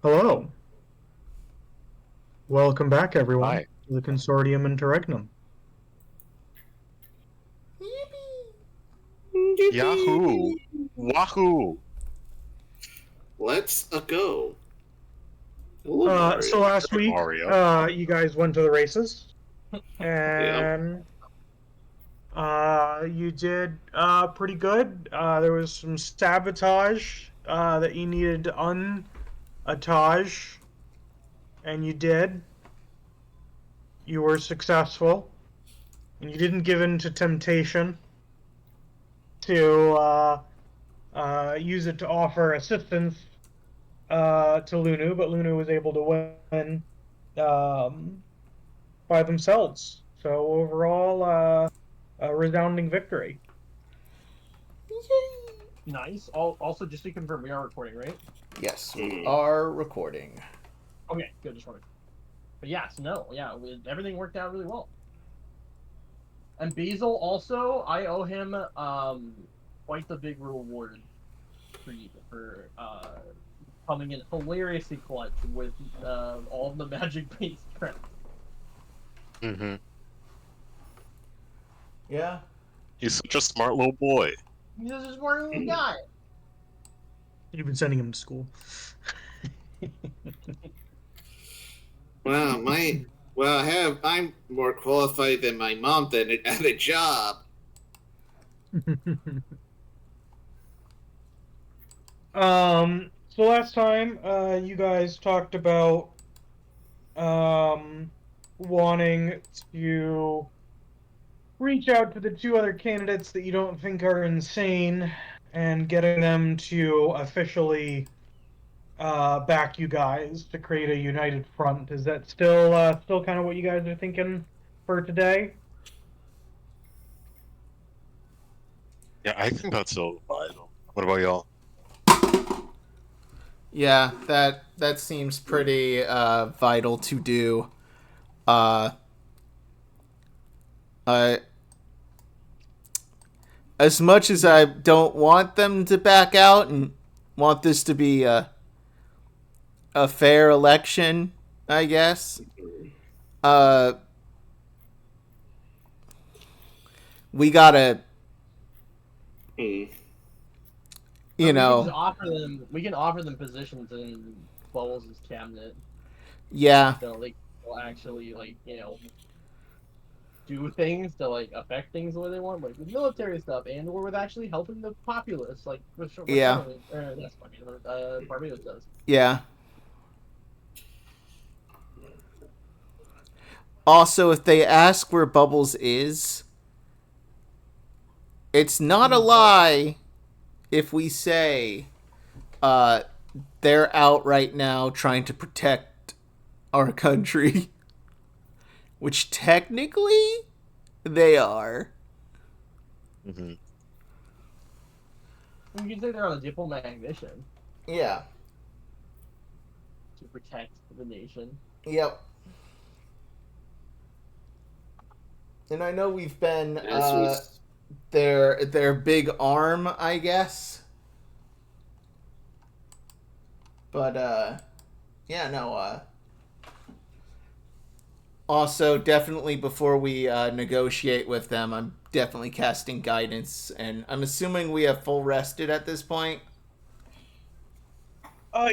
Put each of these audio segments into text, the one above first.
Hello. Welcome back, everyone, Hi. to the Consortium Interregnum. Yahoo! Wahoo! Let's go. Hello, So Mario. last week, Mario. you guys went to the races, Yeah. and you did pretty good. There was some sabotage that you needed to unatage, and you did. You were successful, and you didn't give in to temptation to use it to offer assistance to Lunu, but Lunu was able to win um, by themselves. So overall, a resounding victory. Nice. Also, just to confirm, we are recording, right? Yes, we are recording. Okay, good. Just wanted. But yes, no, yeah, everything worked out really well. And Basil also, I owe him quite the big reward for coming in hilariously clutch with all of the magic-based traps. Mm-hmm. Yeah. He's such a smart little boy. He's a smart little guy. You've been sending him to school. Well, I'm more qualified than my mom at a job. So last time, you guys talked about wanting to reach out to the two other candidates that you don't think are insane and getting them to officially back you guys to create a united front. Is that still kind of what you guys are thinking for today? Yeah, I think that's so vital. What about y'all? Yeah, that seems pretty vital to do. Uh, as much as I don't want them to back out and want this to be a fair election, I guess. We gotta, We know. we can offer them positions in Bubbles' cabinet. Yeah. So like, will actually do things to affect things the way they want, like with military stuff, and or with actually helping the populace, like with Yeah. that's Barbados does. Yeah. Also, if they ask where Bubbles is, it's not a lie if we say they're out right now trying to protect our country. Which technically they are. Mm-hmm. You can say they're on a diplomatic mission. Yeah. To protect the nation. Yep. And I know we've been their big arm, I guess. But yeah, no. Also, definitely before we negotiate with them, I'm definitely casting guidance, and I'm assuming we have full rested at this point.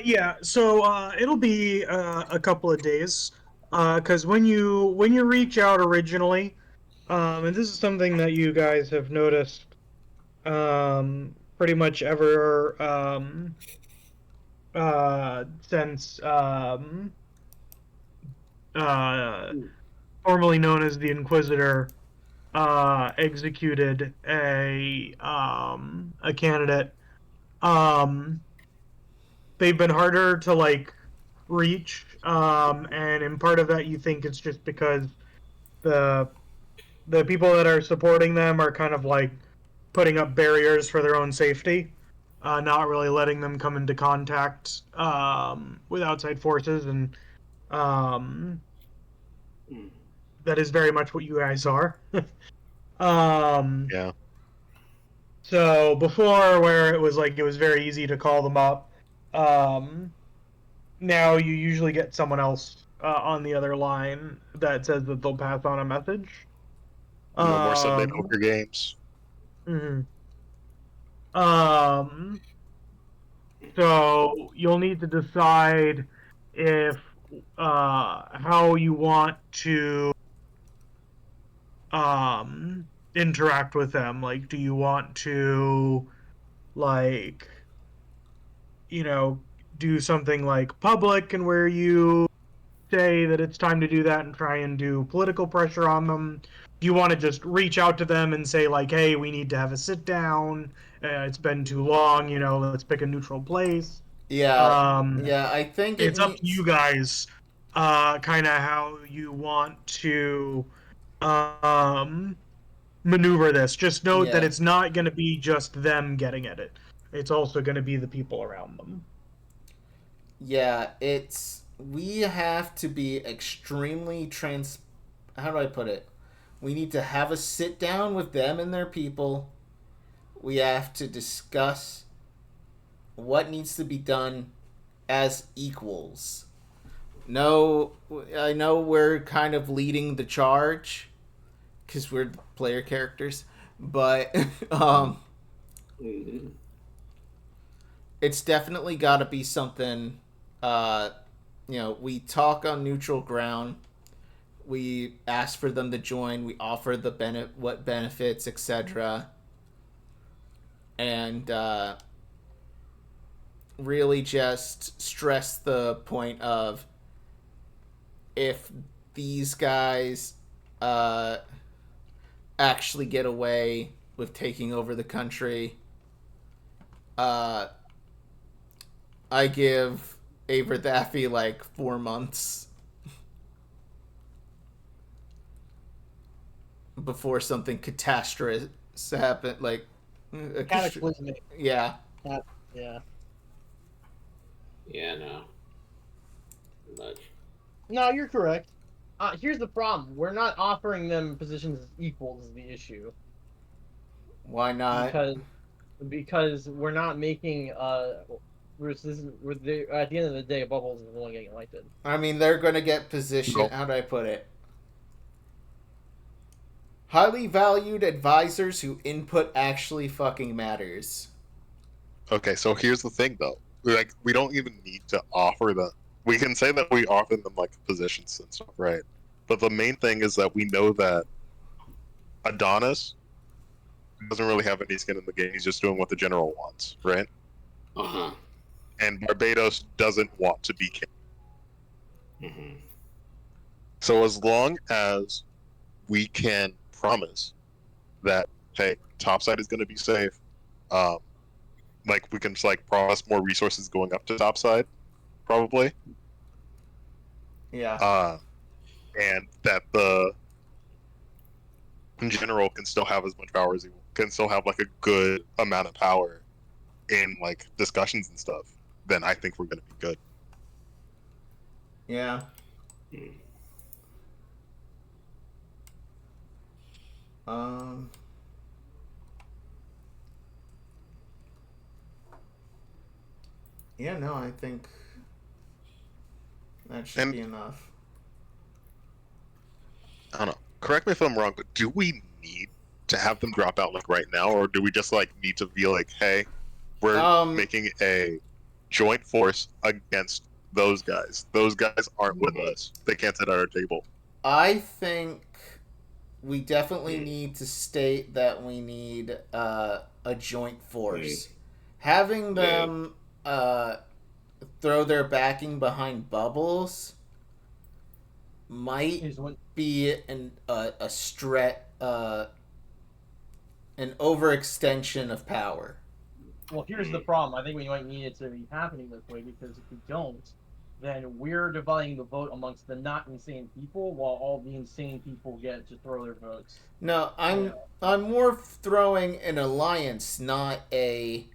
Yeah. So it'll be a couple of days, because when you reach out originally, and this is something that you guys have noticed, pretty much ever since formerly known as the Inquisitor executed a candidate. They've been harder to reach, and in part of that you think it's just because the people that are supporting them are kind of putting up barriers for their own safety, not really letting them come into contact with outside forces, and that is very much what you guys are. Yeah. So before, where it was very easy to call them up, now you usually get someone else on the other line that says that they'll pass on a message. No more Sunday poker games. Mhm. Um, so you'll need to decide if how you want to interact with them. Like, do you want to like do something like public and where you say that it's time to do that and try and do political pressure on them? Do you want to just reach out to them and say like, hey, we need to have a sit down, it's been too long, let's pick a neutral place? Yeah, um yeah. I think it it's up to needs. you guys, kind of how you want to um maneuver this. Just note that Yeah, it's not going to be just them getting at it, it's also going to be the people around them. yeah. It's we have to be extremely trans. How do I put it? We need to have a sit down with them and their people. We have to discuss what needs to be done as equals. No, I know we're kind of leading the charge because we're player characters, but Mhm. it's definitely got to be something. Uh, we talk on neutral ground. We ask for them to join. We offer the what benefits, etc., and really just stress the point of if these guys uh, actually get away with taking over the country, uh, I give Averthafi like 4 months before something catastrophic happen. Like, Cataclysmic. yeah, Yeah. Yeah, no. Much. No, you're correct. Here's the problem: we're not offering them positions as equals. Is the issue why not? because we're not making Bruce. At the end of the day, Bubbles is the one getting elected. I mean, they're going to get position. No. How do I put it? Highly valued advisors who input actually fucking matters. Okay, so here's the thing, though. We don't even need to offer them. We can say that we offer them like positions and stuff, right? But the main thing is that we know that Adonis doesn't really have any skin in the game. He's just doing what the general wants, right? Uh-huh. And Barbados doesn't want to be king. Mm-hmm. So as long as we can promise that, hey, topside is going to be safe, like we can just like promise more resources going up to topside, probably. Yeah. And that the general can still have as much power as he can still have like a good amount of power in like discussions and stuff, then I think we're gonna be good. Yeah. Um. Yeah, no, I think that should And be enough. I don't know. Correct me if I'm wrong, but do we need to have them drop out like right now, or do we just like need to be like, hey, we're making a joint force against those guys. Those guys aren't with us. They can't sit at our table. I think we definitely need to state that we need a joint force. Having them throw their backing behind Bubbles might be an overextension of power. Well, here's the problem. I think we might need it to be happening this way because if we don't, then we're dividing the vote amongst the not insane people, while all the insane people get to throw their votes. No, I'm more throwing an alliance, not a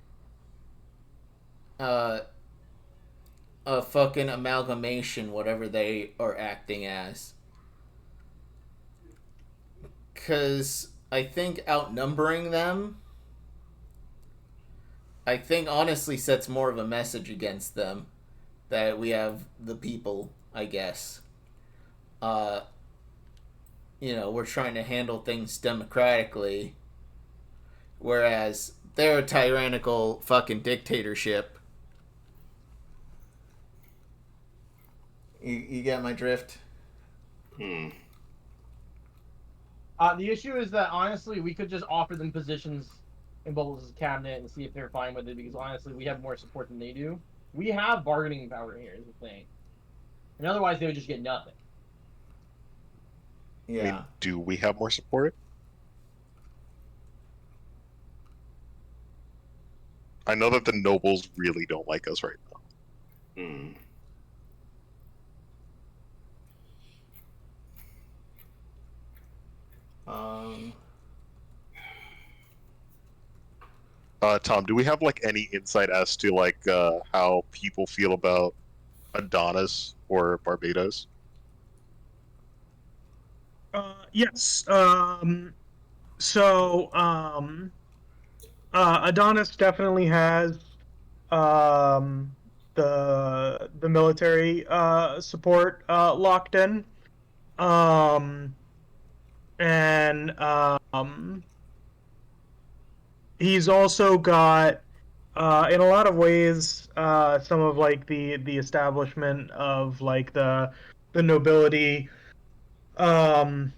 fucking amalgamation, whatever they are acting as. Because I think outnumbering them, I think honestly sets more of a message against them that we have the people, I guess. We're trying to handle things democratically, whereas they're a tyrannical fucking dictatorship. You get my drift? Hmm. The issue is that honestly, we could just offer them positions in Bubbles' cabinet and see if they're fine with it. Because honestly, we have more support than they do. We have bargaining power here, is the thing. And otherwise, they would just get nothing. Yeah. I mean, do we have more support? I know that the nobles really don't like us right now. Hmm. Tom, do we have like any insight as to like how people feel about Adonis or Barbados? Yes. Adonis definitely has the military support locked in. And he's also got in a lot of ways some of like the establishment of like the nobility um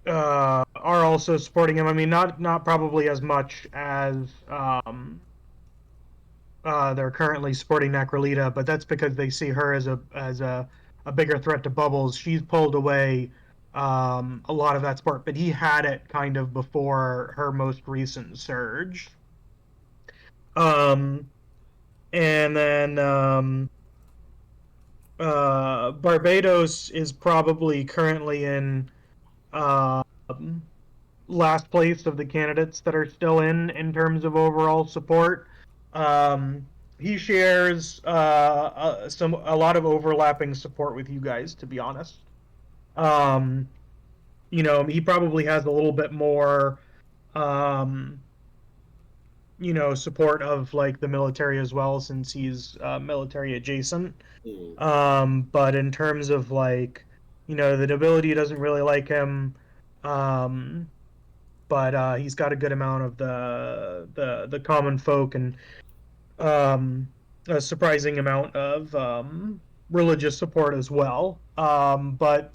are also supporting him. I mean, not probably as much as they're currently supporting Necrolita, but that's because they see her as a bigger threat to Bubbles. She's pulled away a lot of that support, but he had it kind of before her most recent surge. Um, and then Barbados is probably currently in last place of the candidates that are still in terms of overall support. He shares a lot of overlapping support with you guys, to be honest. Um, he probably has a little bit more um, support of like the military as well, since he's military adjacent. But in terms of like, the nobility doesn't really like him. Um, but he's got a good amount of the common folk, and a surprising amount of religious support as well. But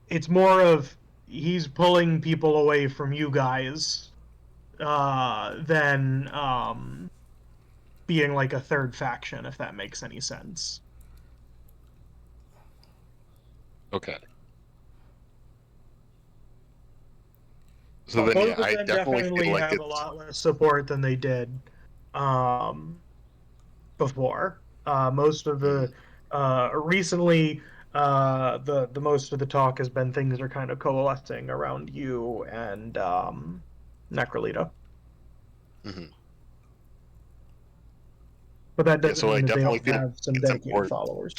it's more of he's pulling people away from you guys than being like a third faction, if that makes any sense. Okay. So then, Both yeah, of I them definitely feel like have a it's lot less support than they did um, before. Most of the recently, the most of the talk has been things are kind of coalescing around you and Necrolita, mhm. but that Yeah. doesn't So I mean that they definitely don't feel have some it's dedicated important. followers.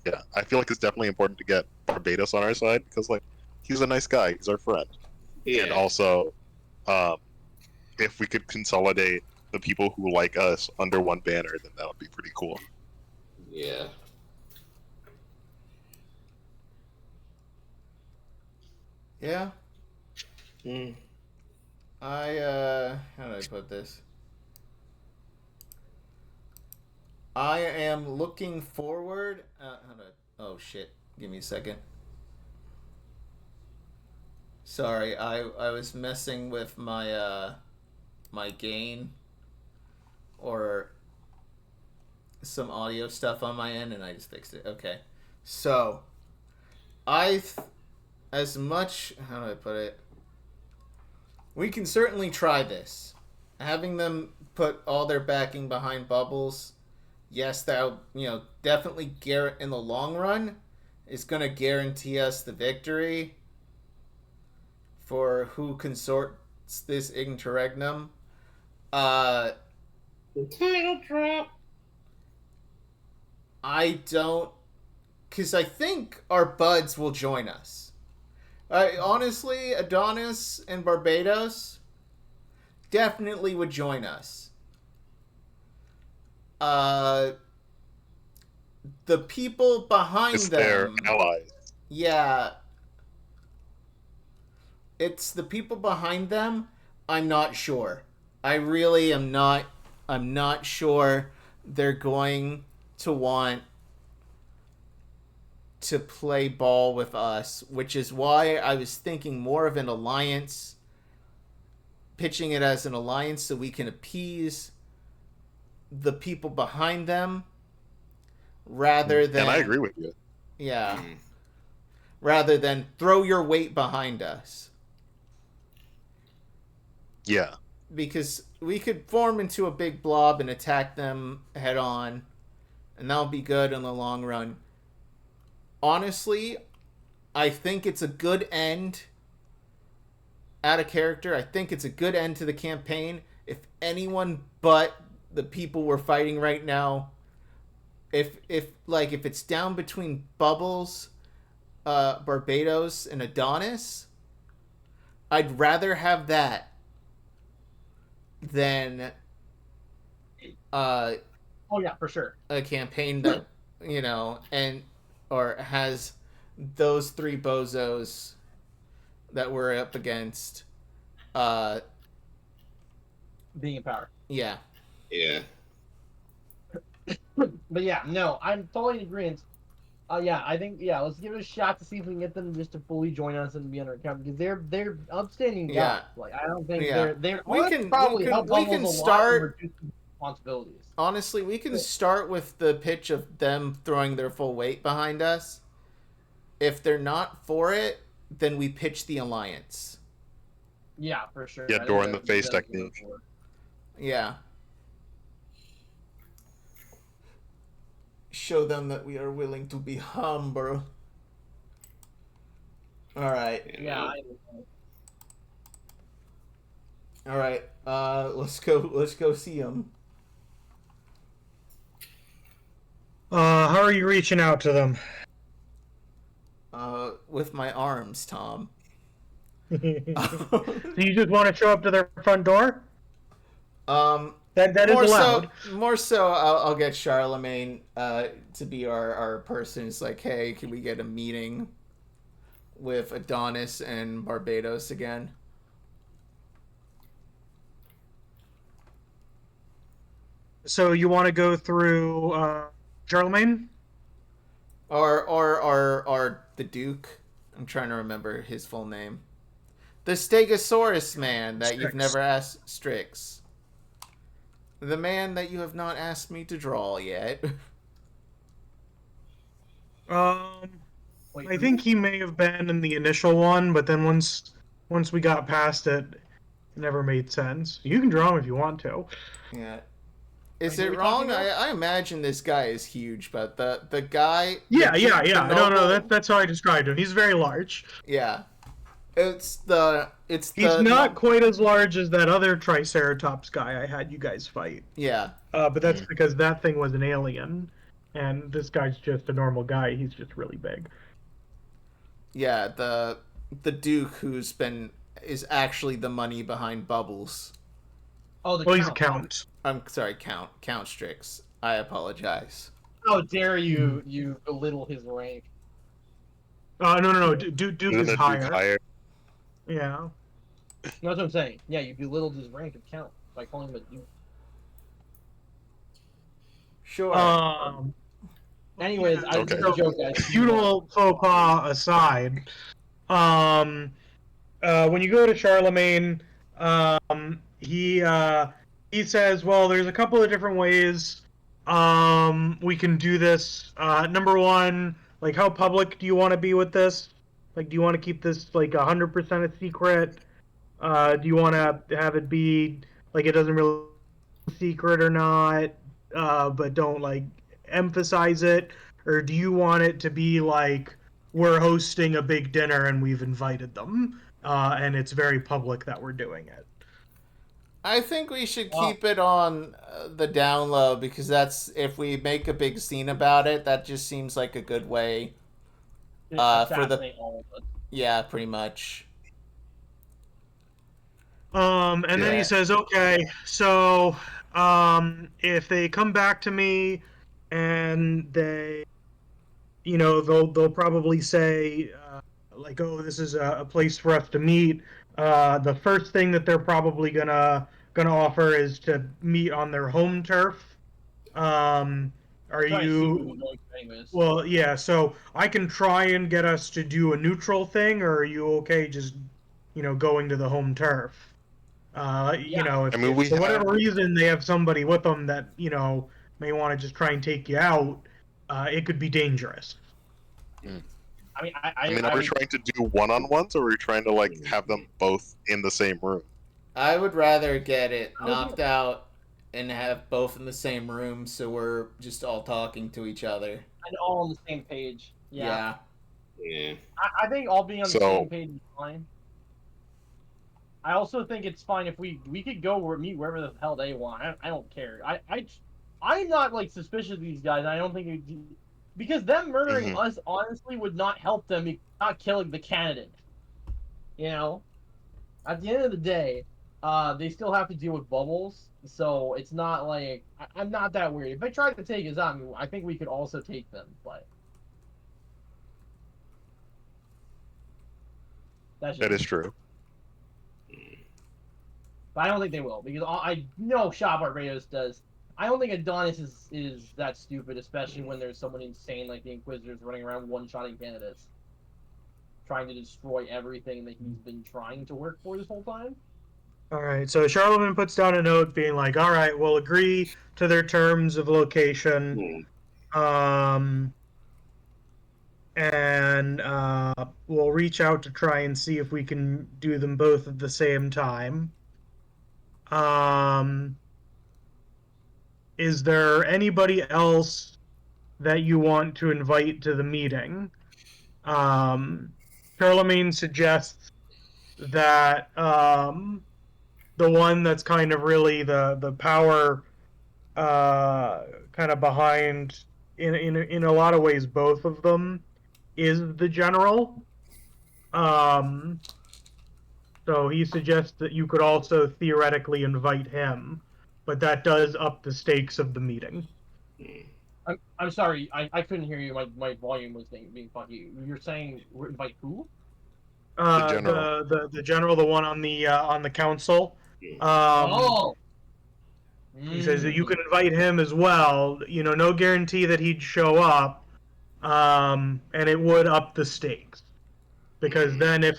Yeah, I feel like it's definitely important to get Barbados on our side because like he's a nice guy, he's our friend, Yeah. and also, um, if we could consolidate the people who like us under one banner, then that would be pretty cool. Yeah. Yeah. Hmm. How do I put this? I am looking forward. Oh shit! Give me a second. Sorry, I was messing with my gain or some audio stuff on my end, and I just fixed it. Okay, so as much, how do I put it? We can certainly try this. Having them put all their backing behind Bubbles, yes, that'll definitely in the long run is going to guarantee us the victory for who consorts this interregnum. The title drop. I don't, because I think our buds will join us. Honestly, Adonis and Barbados definitely would join us. the people behind It's their them. allies. Yeah. It's the people behind them. I'm not sure. I really am not. I'm not sure they're going to want to play ball with us, which is why I was thinking more of an alliance, pitching it as an alliance so we can appease the people behind them rather than. And I agree with you. Yeah. Rather than throw your weight behind us. Yeah. Because we could form into a big blob and attack them head on, and that'll be good in the long run. Honestly, I think it's a good end. Out of character, I think it's a good end to the campaign. If anyone but the people we're fighting right now, if it's down between Bubbles, Barbados, and Adonis, I'd rather have that than oh yeah, for sure, a campaign that or has those three bozos that we're up against being in power. Yeah. But yeah, no, I'm totally in agreement. Yeah, I think let's give it a shot to see if we can get them just to fully join us and be under account, because they're upstanding guys. Yeah. Like, I don't think Yeah. they're We can help we Bubbles can a lot start and reduce responsibilities. honestly, we can start with the pitch of them throwing their full weight behind us. If they're not for it, then we pitch the alliance. Yeah, for sure. Yeah, door in the face technique. Yeah. Show them that we are willing to be humble. All right. Yeah. All right. Let's go see them. How are you reaching out to them? With my arms, Tom. Do you just want to show up to their front door? That is allowed. More so, I'll get Charlemagne to be our person. It's like, hey, can we get a meeting with Adonis and Barbados again? So you want to go through Charlemagne? Or the Duke. I'm trying to remember his full name. The Stegosaurus man that you've never asked Strix. The man that you have not asked me to draw yet. I think he may have been in the initial one, but then once we got past it, it never made sense. You can draw him if you want to. Yeah. Is it wrong? I imagine this guy is huge, but the guy... Yeah. No, that's how I described him. He's very large. Yeah. He's not quite as large as that other Triceratops guy I had you guys fight. Yeah. But that's because that thing was an alien, and this guy's just a normal guy. He's just really big. Yeah, the Duke is actually the money behind Bubbles. Oh, he's a count. I'm sorry, Count Strix. I apologize. How dare you belittle his rank? No. Duke is higher. Yeah. That's what I'm saying. Yeah, you belittled his rank of count by calling him a Duke. Sure. Anyways, Okay. I joke, guys. Feudal faux pas aside, when you go to Charlemagne, he says, well, there's a couple of different ways we can do this. Number one, like, how public do you want to be with this? Like, do you want to keep this, like, 100% a secret? Do you want to have it be, like, it doesn't really secret or not, but don't, like, emphasize it? Or do you want it to be, like, we're hosting a big dinner and we've invited them, and it's very public that we're doing it? I think we should keep it on the down low, because if we make a big scene about it, that just seems like a good way yeah, pretty much. And then he says, okay, so If they come back to me and they, they'll probably say, like, oh, this is a place for us to meet. The first thing that they're probably gonna offer is to meet on their home turf. Are Try to see where we're you? going anyways. Well, yeah. So I can try and get us to do a neutral thing, or are you okay just, going to the home turf? Yeah. If, I mean, we for whatever have. reason they have somebody with them that may want to just try and take you out, it could be dangerous. I mean, I mean, are we trying to do one-on-ones, or are we trying to like have them both in the same room? I would rather get it I was knocked out and have both in the same room so we're just all talking to each other. and all on the same page. Yeah. Yeah. I think all being on the So- same page is fine. I also think it's fine if we could go or meet wherever the hell they want. I don't care. I'm not like suspicious of these guys. I don't think because them murdering us honestly would not help them not killing the candidate. At the end of the day, they still have to deal with bubbles, so it's not like I'm not that worried. If they tried to take us out, I think we could also take them, but That is true. But I don't think they will because I know Shop Barbados does. I don't think Adonis is that stupid, especially when there's someone insane like the Inquisitors running around one-shotting candidates, trying to destroy everything that he's been trying to work for this whole time. All right. So Charlemagne puts down a note being like, "All right, we'll agree to their terms of location, and we'll reach out to try and see if we can do them both at the same time." Is there anybody else that you want to invite to the meeting? Charlemagne suggests that the one that's kind of really the power kind of behind in a lot of ways both of them is the general. So he suggests that you could also theoretically invite him, but that does up the stakes of the meeting. I'm sorry, I couldn't hear you. My volume was being funky. You're saying invite who? The general. The general, the one on the council. He says that you can invite him as well. No guarantee that he'd show up, and it would up the stakes because then if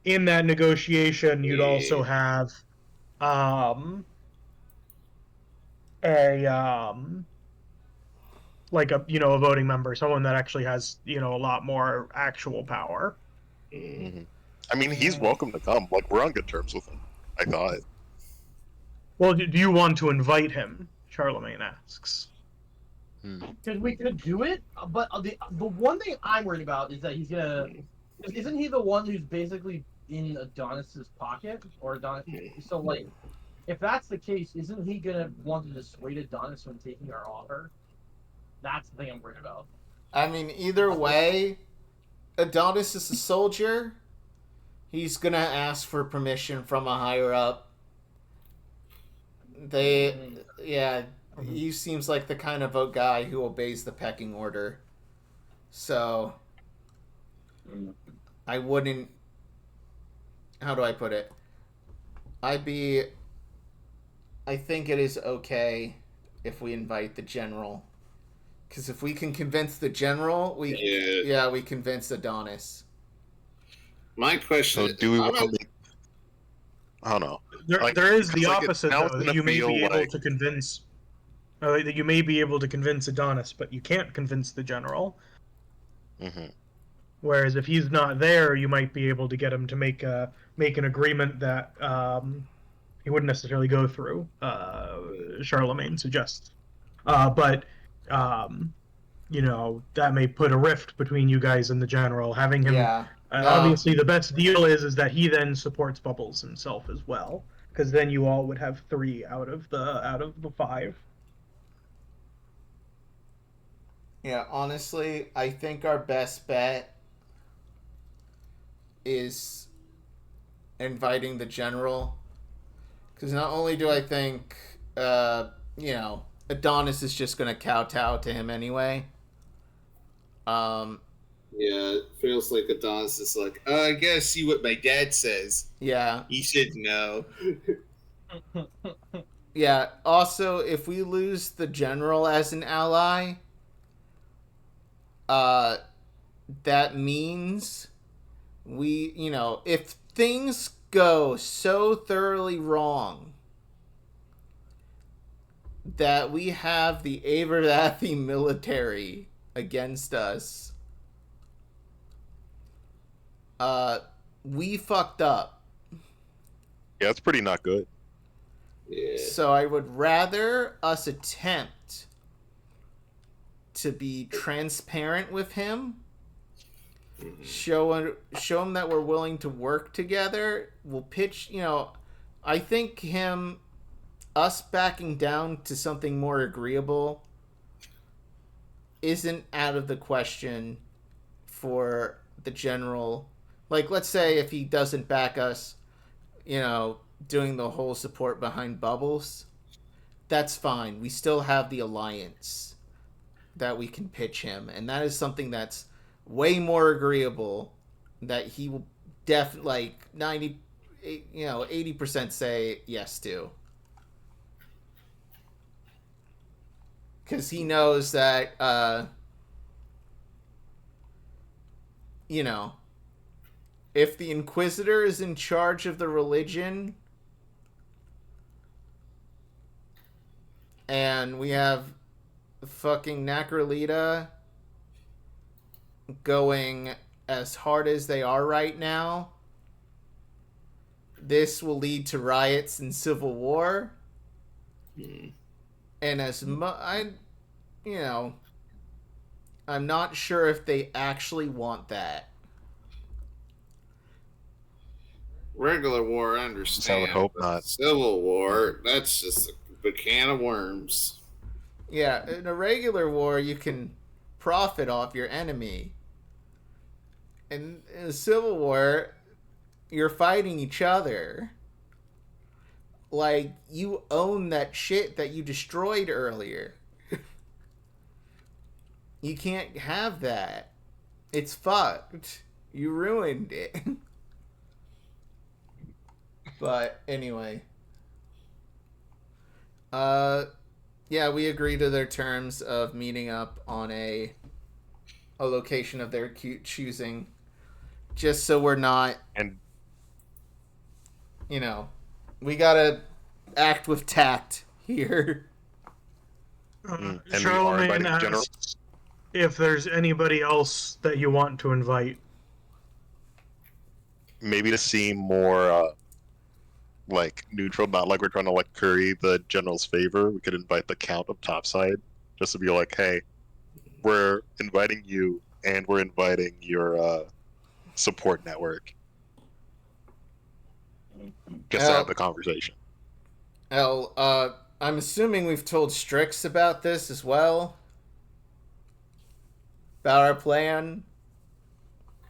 in that negotiation you'd also have a like a a voting member, someone that actually has a lot more actual power. I mean, he's welcome to come. Like, we're on good terms with him, I thought. Well, do you want to invite him? Charlemagne asks. Because we could do it, but the one thing I'm worried about is that he's gonna. Isn't he the one who's basically in Adonis's pocket or Adonis? So like, if that's the case, isn't he gonna want to dissuade Adonis from taking our offer? That's the thing I'm worried about. I mean, either way, Adonis is a soldier. He's gonna ask for permission from a higher up. He seems like the kind of a guy who obeys the pecking order. So, I wouldn't. How do I put it? I think it is okay if we invite the general. Because if we can convince the general, we convince Adonis. My question So do we want to make... I don't know. There is the like, opposite, now though, it's that gonna you may feel be able like- to convince. That you may be able to convince Adonis, but you can't convince the general. Whereas if he's not there, you might be able to get him to make an agreement that he wouldn't necessarily go through. Charlemagne suggests, but that may put a rift between you guys and the general. Having him, obviously, the best deal is that he then supports Bubbles himself as well, because then you all would have 3 out of the 5. Yeah, honestly, I think our best bet is inviting the general. Because not only do I think you know, Adonis is just gonna kowtow to him anyway. Yeah, it feels like Adonis is like, I gotta see what my dad says. Yeah. He said no. Yeah. Also, if we lose the general as an ally, that means we, you know, if things go so thoroughly wrong that we have the Averdathi military against us, we fucked up. Yeah, it's pretty not good. Yeah. So I would rather us attempt to be transparent with him, show him that we're willing to work together. We'll pitch, you know, I think us backing down to something more agreeable isn't out of the question for the general. Like, let's say if he doesn't back us, you know, doing the whole support behind Bubbles, that's fine. We still have the alliance that we can pitch him, and that is something that's way more agreeable that he will like 90, you know, 80% say yes to. Because he knows that, you know, if the Inquisitor is in charge of the religion, and we have fucking Necrolita going as hard as they are right now, this will lead to riots and civil war. And you know, I'm not sure if they actually want that. Regular war, I understand. I would hope but not. Civil war, that's just a can of worms. Yeah, in a regular war, you can profit off your enemy. In a civil war, you're fighting each other. Like, you own that shit that you destroyed earlier. You can't have that. It's fucked. You ruined it. But anyway. Yeah, we agree to their terms of meeting up on a location of their choosing. Just so we're not, And you know, we gotta act with tact here. and we are Charlemagne inviting the general. asks if there's anybody else that you want to invite. Maybe to seem more like neutral, not like we're trying to like curry the general's favor. We could invite the Count of Topside just to be like, hey, we're inviting you and we're inviting your support network. Just to have the conversation. I'm assuming we've told Strix about this as well. About our plan.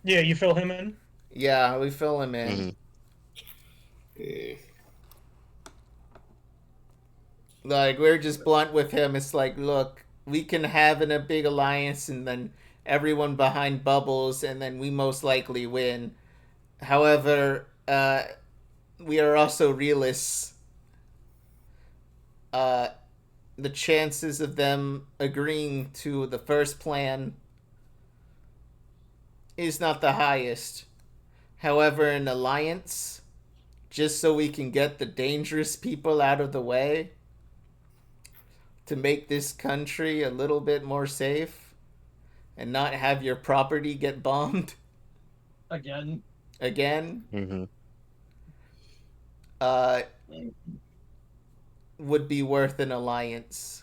Yeah, you fill him in? Yeah, we fill him in. Mm-hmm. Yeah. Like, we're just blunt with him. It's like, look, we can have in a big alliance and then everyone behind Bubbles and then we most likely win. However, we are also realists. The chances of them agreeing to the first plan is not the highest. However, an alliance, just so we can get the dangerous people out of the way, to make this country a little bit more safe, and not have your property get bombed Again. Mm-hmm. Would be worth an alliance.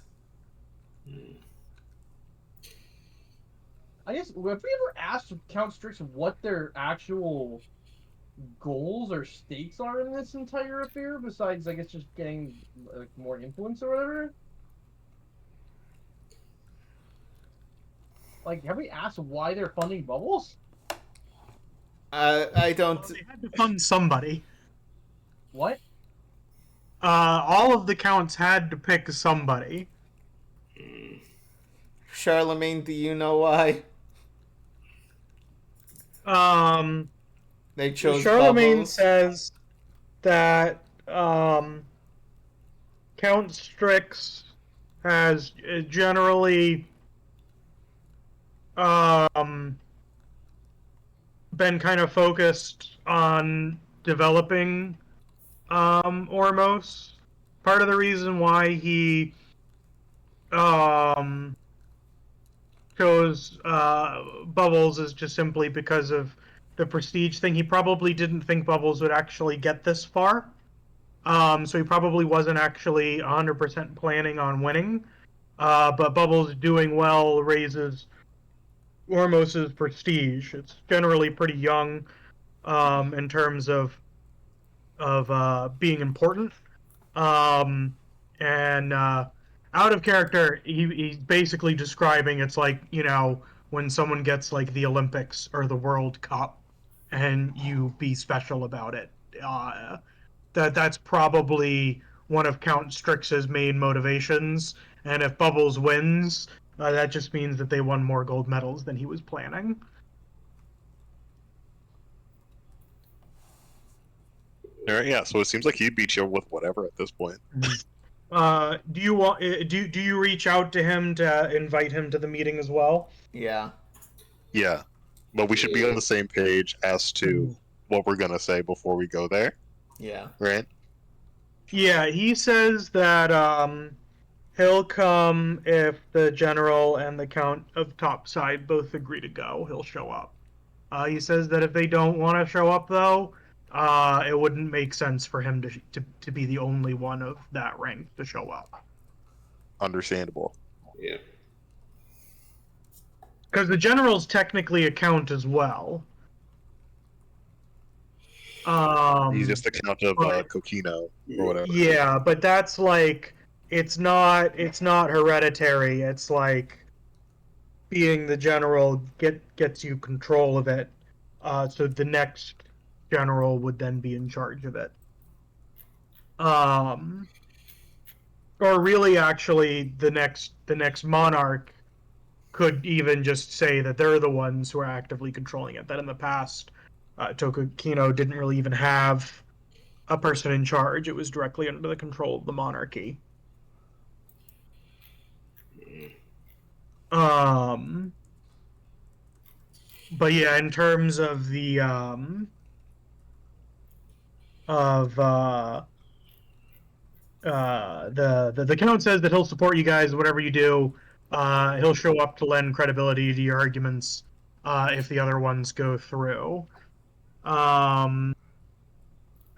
I guess, have we ever asked Count Strix what their actual goals or stakes are in this entire affair, besides, I guess, just getting like, more influence or whatever? Like, have we asked why they're funding Bubbles? I don't... Well, they had to fund somebody. What? All of the counts had to pick somebody. Charlemagne, do you know why? They chose Charlemagne Bubbles. says that Count Strix has generally been kind of focused on developing Ormos. Part of the reason why he chose Bubbles is just simply because of the prestige thing. He probably didn't think Bubbles would actually get this far. So he probably wasn't actually 100% planning on winning. But Bubbles doing well raises Ormos's prestige. It's generally pretty young in terms of being important. And out of character, he's basically describing it's like, when someone gets like the Olympics or the World Cup and you be special about it. That's probably one of Count Strix's main motivations. And if Bubbles wins, that just means that they won more gold medals than he was planning. All right, yeah. So it seems like he beat you with whatever at this point. Do you reach out to him to invite him to the meeting as well? Yeah. Yeah, but we should be on the same page as to what we're gonna say before we go there. Yeah. Right. Yeah, he says that he'll come if the general and the count of Topside both agree to go. He'll show up. He says that if they don't want to show up, though, it wouldn't make sense for him to be the only one of that rank to show up. Understandable. Yeah. Because the general's technically a count as well. He's just the count of Coquino or whatever. Yeah, but that's like it's not hereditary. It's like being the general gets you control of it. So the next general would then be in charge of it. Or really, actually, the next monarch could even just say that they're the ones who are actively controlling it. That in the past, Tokukino didn't really even have a person in charge. It was directly under the control of the monarchy. But yeah, in terms of the the count says that he'll support you guys whatever you do. He'll show up to lend credibility to your arguments if the other ones go through. I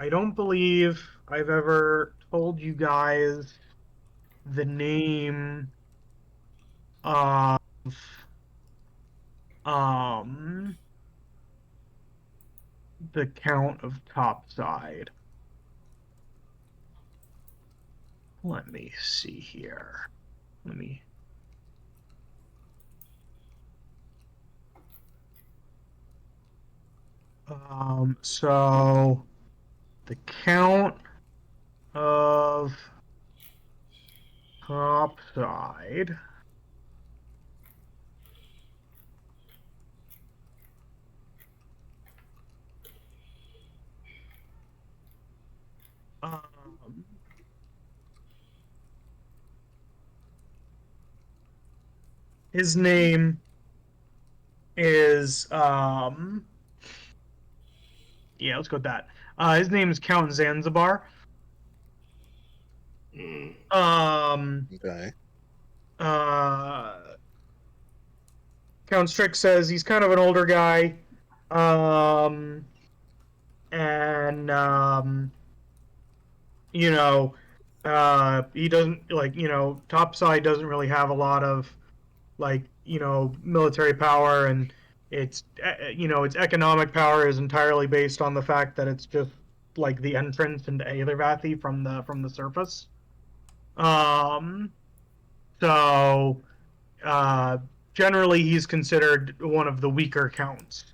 don't believe I've ever told you guys the name of the count of Topside. Let me see here. So the count of Topside his name is let's go with that. His name is Count Zanzibar. Okay. Count Strix says he's kind of an older guy. He doesn't Topside doesn't really have a lot of military power, and its economic power is entirely based on the fact that it's just like the entrance into Aethervathy from the surface. So generally he's considered one of the weaker counts.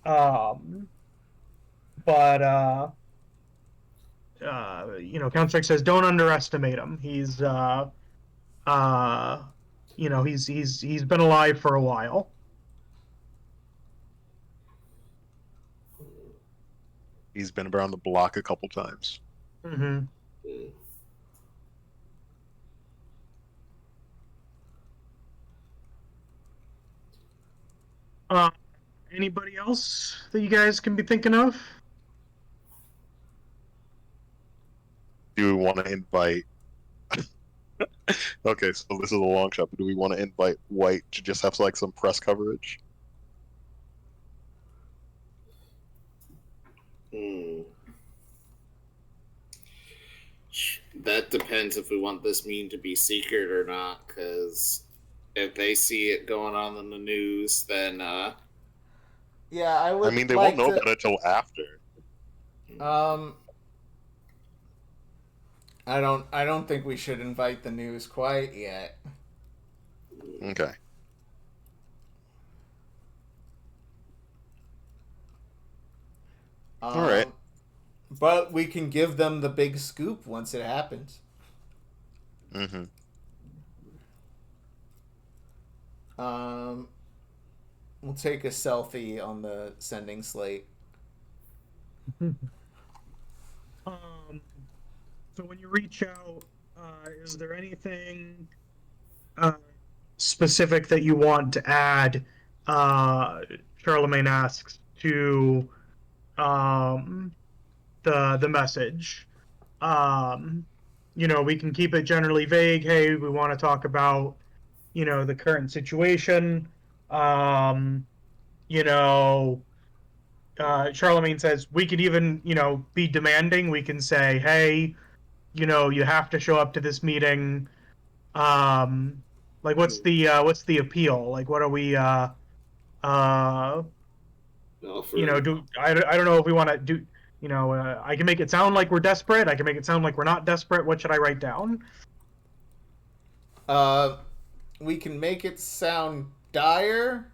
But Counter-Strike says don't underestimate him. He's he's been alive for a while. He's been around the block a couple times. Mm-hmm. Anybody else that you guys can be thinking of? Do we want to invite? Okay, so this is a long shot. But do we want to invite White to just have like some press coverage? That depends if we want this meeting to be secret or not. Because if they see it going on in the news, then Yeah, I would. I mean, they like won't know to, about it till after. I don't think we should invite the news quite yet. Okay. All right. But we can give them the big scoop once it happens. Mm-hmm. We'll take a selfie on the sending slate. So when you reach out, is there anything specific that you want to add? Charlemagne asks to the message. We can keep it generally vague. Hey, we want to talk about the current situation. Charlemagne says we could even be demanding. We can say, hey, you have to show up to this meeting. Like what's the appeal? Like what are we I don't know if we want to do I can make it sound like we're desperate. I can make it sound like we're not desperate. What should I write down? We can make it sound dire.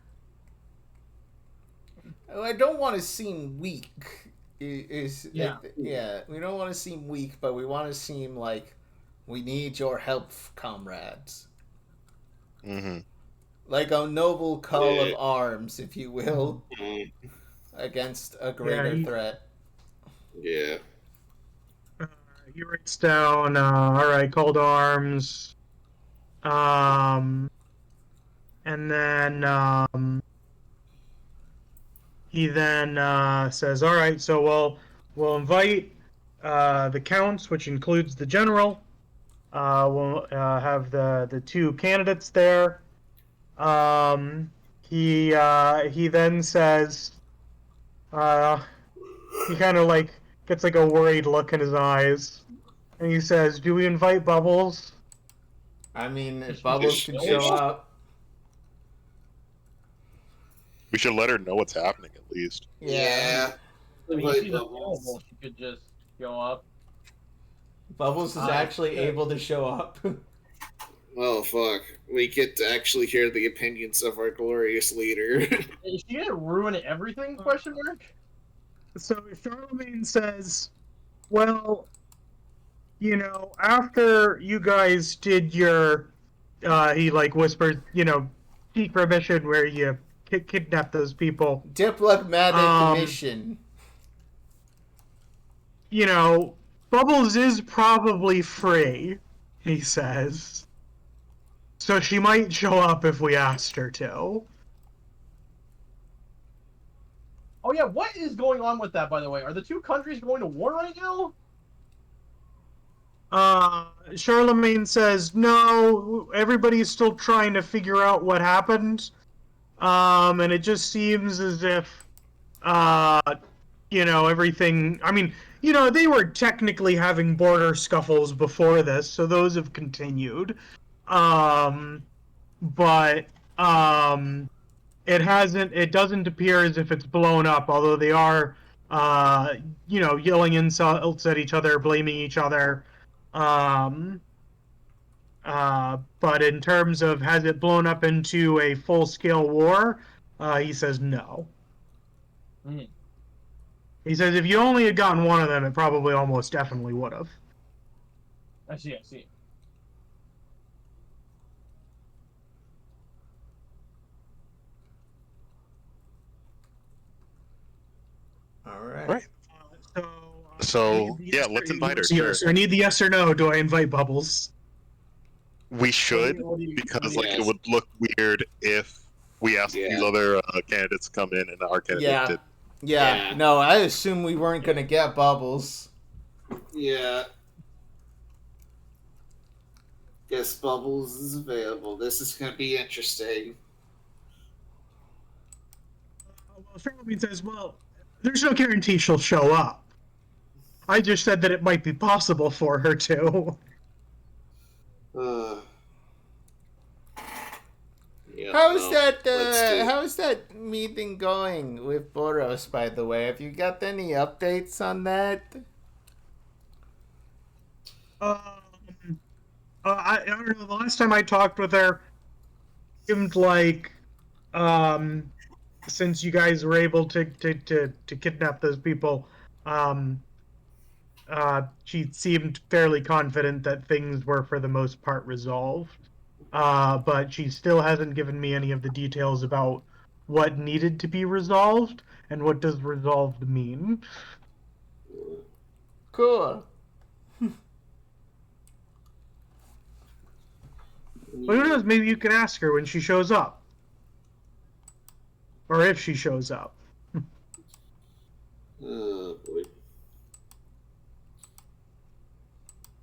I don't want to seem weak. We don't want to seem weak, but we want to seem like we need your help, comrades. Mm-hmm. Like a noble call of arms, if you will, against a greater threat. Yeah. He writes down, all right, call to arms. And then he then says, all right, so we'll invite the counts, which includes the general. We'll have the two candidates there. He then says, he kind of like gets like a worried look in his eyes, and he says, "Do we invite Bubbles?" I mean, if Bubbles can show up. We should let her know what's happening at least. Yeah. I mean, she's available. She could just show up. Bubbles is actually able to show up. Well, fuck. We get to actually hear the opinions of our glorious leader. Is she gonna ruin everything? Question mark. So Charlemagne says, well, after you guys did your, he like whispered, secret mission where you kidnapped those people. Diplomatic mission. Bubbles is probably free, he says. So she might show up if we asked her to. Oh yeah, what is going on with that, by the way? Are the two countries going to war right now? Charlemagne says, no, everybody's still trying to figure out what happened. And it just seems as if, everything, I mean, they were technically having border scuffles before this, so those have continued. But it doesn't appear as if it's blown up, although they are, yelling insults at each other, blaming each other. But in terms of has it blown up into a full-scale war, he says no. Mm. He says if you only had gotten one of them, it probably almost definitely would have. I see. All right. Right. So, So, I need the yeah, let's invite her, Yes, sure. I need the yes or no. Do I invite Bubbles? We should, What do you- because what do you- it would look weird if we asked these Yeah. other candidates to come in and our candidate Yeah. did. Yeah. Yeah. No, I assume we weren't gonna get Bubbles. Yeah. Guess Bubbles is available. This is going to be interesting. Well, Charlemagne says, well, there's no guarantee she'll show up. I just said that it might be possible for her to. Yeah, How's well, that? let's do it. How's that meeting going with Boros? By the way, have you got any updates on that? I don't know. The last time I talked with her, seemed like, since you guys were able to kidnap those people, she seemed fairly confident that things were for the most part resolved. But she still hasn't given me any of the details about what needed to be resolved and what does resolved mean. Cool. Well, who knows? Maybe you can ask her when she shows up. Or if she shows up. Oh, boy.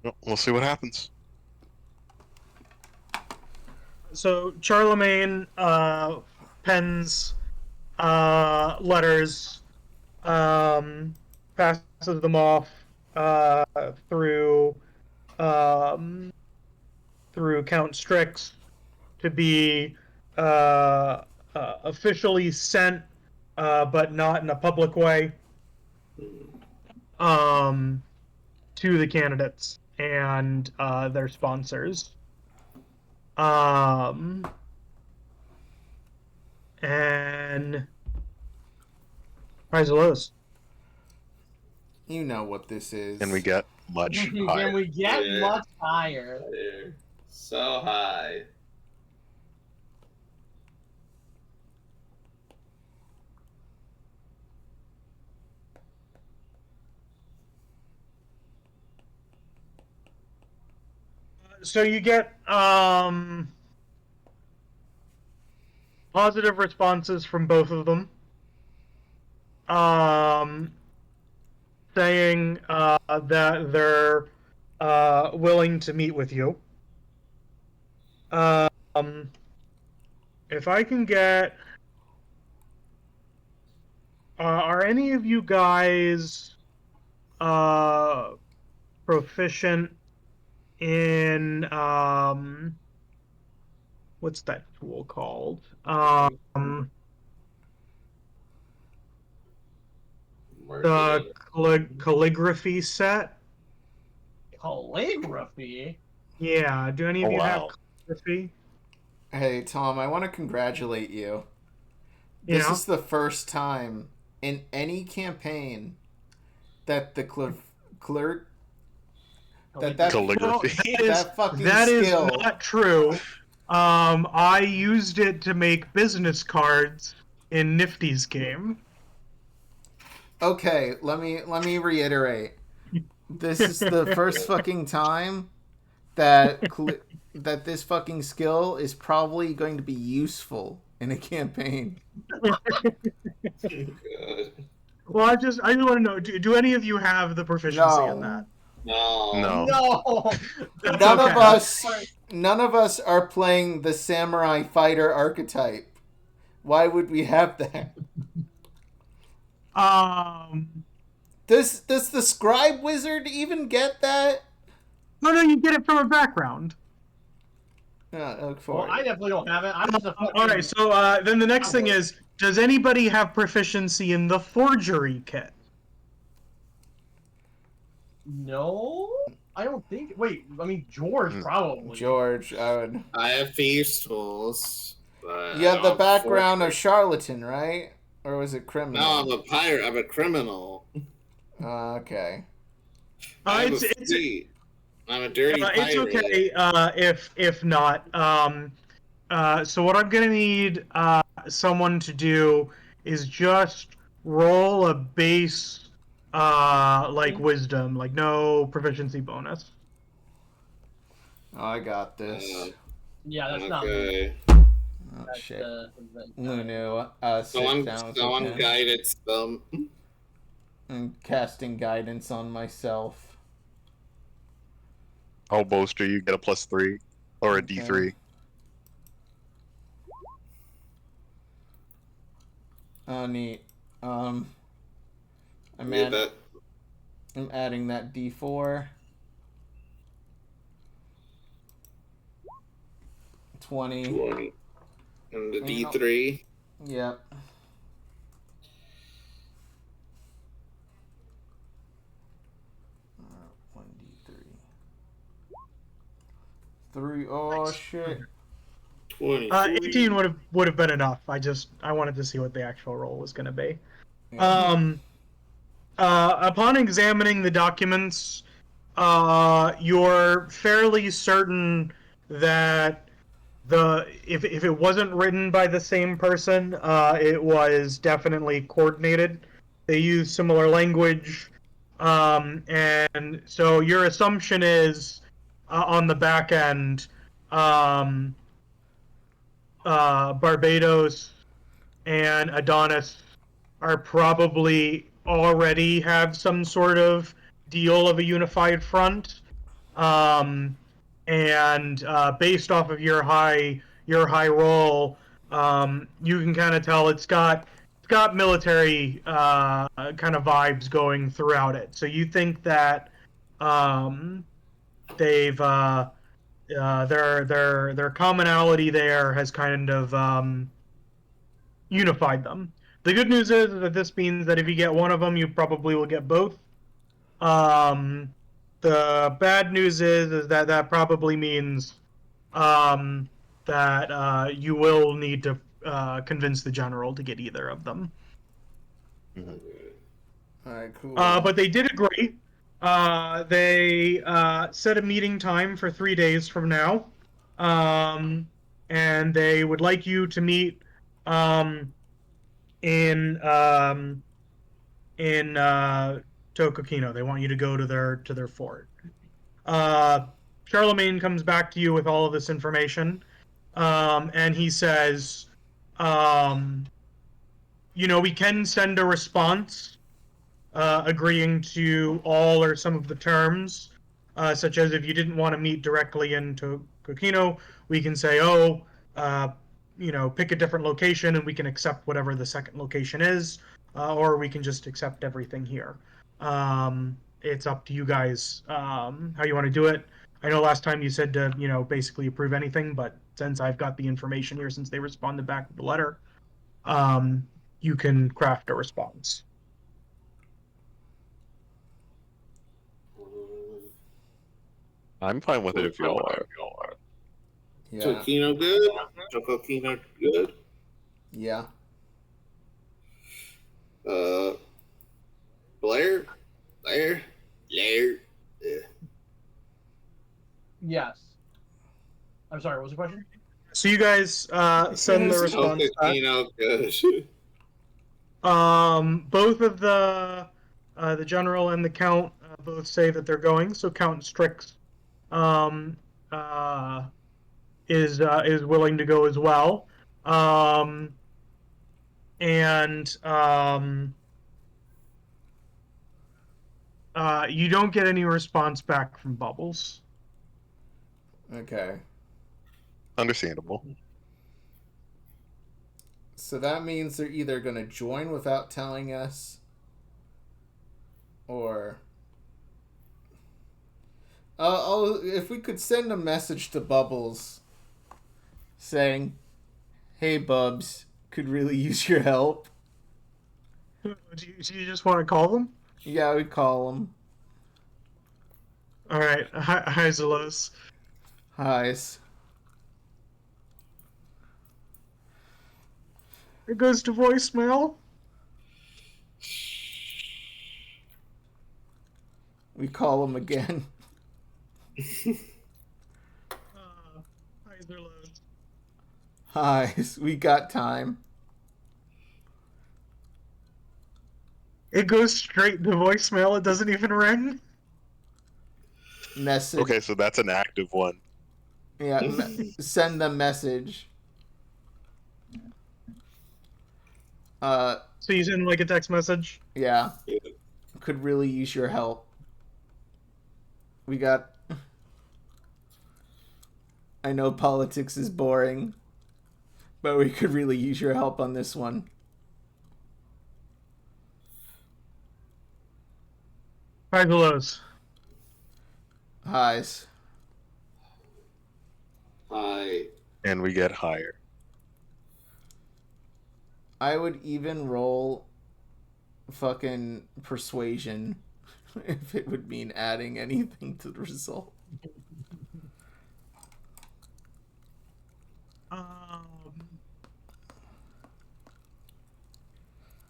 Well, we'll see what happens. So Charlemagne pens letters, passes them off through Count Strix to be officially sent, but not in a public way, to the candidates and their sponsors. And highs and lows. You know what this is. And we get much Can higher. we get Yeah. much higher? There. So high. So you get positive responses from both of them, saying that they're willing to meet with you. If I can get, are any of you guys proficient in what's that tool called? The calligraphy set. Calligraphy? Yeah. Do any of Oh, you have wow. calligraphy? Hey, Tom, I want to congratulate you. Yeah. This is the first time in any campaign that the clerk that Calligraphy. that fucking that is skill. not true. I used it to make business cards in Nifty's game. Okay, let me reiterate. This is the first fucking time that that this fucking skill is probably going to be useful in a campaign. Good. Well, I just want to know: do any of you have the proficiency in that? No. No. No! That's None okay. of us are playing the samurai fighter archetype. Why would we have that? Does the scribe wizard even get that? No, you get it from a background. Look for Well, it. I definitely don't have it. I'm just a fucking... All right, so then the next thing is: does anybody have proficiency in the forgery kit? No? I don't think... Wait, I mean, George probably. George, I I have thieves' tools. But you have the I don't background of forge- charlatan, right? Or was it criminal? No, I'm a pirate. I'm a criminal. Okay. I'm It's a dirty pirate. it's okay if not. So what I'm gonna need someone to do is just roll a base like wisdom, like no proficiency bonus. I got this. Yeah, that's not me. Okay. Oh, That's, shit. that's- Lunu, sit down with Someone the pen. guidance them. I'm casting guidance on myself. I'll bolster you, get a +3 or a Okay. D3. Oh, neat. I'm Yeah, that adding that D4. 20. 20. And the You know- D3. Yep. One D3. 3. Oh shit. 20. 18 would have been enough. I wanted to see what the actual roll was going to be. Yeah. Upon examining the documents, you're fairly certain that if it wasn't written by the same person, it was definitely coordinated. They use similar language, and so your assumption is on the back end, Barbados and Adonis are probably already have some sort of deal of a unified front, and based off of your high roll, you can kind of tell it's got military kind of vibes going throughout it. So you think that they've their commonality there has kind of unified them. The good news is that this means that if you get one of them, you probably will get both. The bad news is that probably means that you will need to convince the general to get either of them. Alright, cool. But they did agree. They set a meeting time for 3 days from now, and they would like you to meet in Tokokino. They want you to go to their fort. Charlemagne comes back to you with all of this information, and he says, we can send a response agreeing to all or some of the terms, such as if you didn't want to meet directly in Tokokino, we can say, pick a different location and we can accept whatever the second location is, or we can just accept everything here. It's up to you guys how you want to do it. I know last time you said to, basically approve anything, but since I've got the information here, since they responded back with the letter, you can craft a response. I'm fine with it if y'all are. Yeah. Tokino good? Tokino good? Yeah. Blair? Yeah. Yes. I'm sorry, what was the question? So you guys send the response back. Tokino good. Both of the general and the count both say that they're going. So Count Strix is willing to go as well. You don't get any response back from Bubbles. Okay. Understandable. So that means they're either going to join without telling us, or if we could send a message to Bubbles saying, "Hey Bubs, could really use your help." Do you just want to call them? Yeah, we call him. All right. Hi, Zelos. Highs. It goes to voicemail. We call him again. Highs or lows? Highs. We got time. It goes straight to voicemail. It doesn't even ring. Message. Okay, so that's an active one. Yeah, send the message. So you send like a text message. Yeah. Could really use your help. We got... I know politics is boring, but we could really use your help on this one. Highs or lows? Highs. Hi. And we get higher. I would even roll fucking persuasion if it would mean adding anything to the result.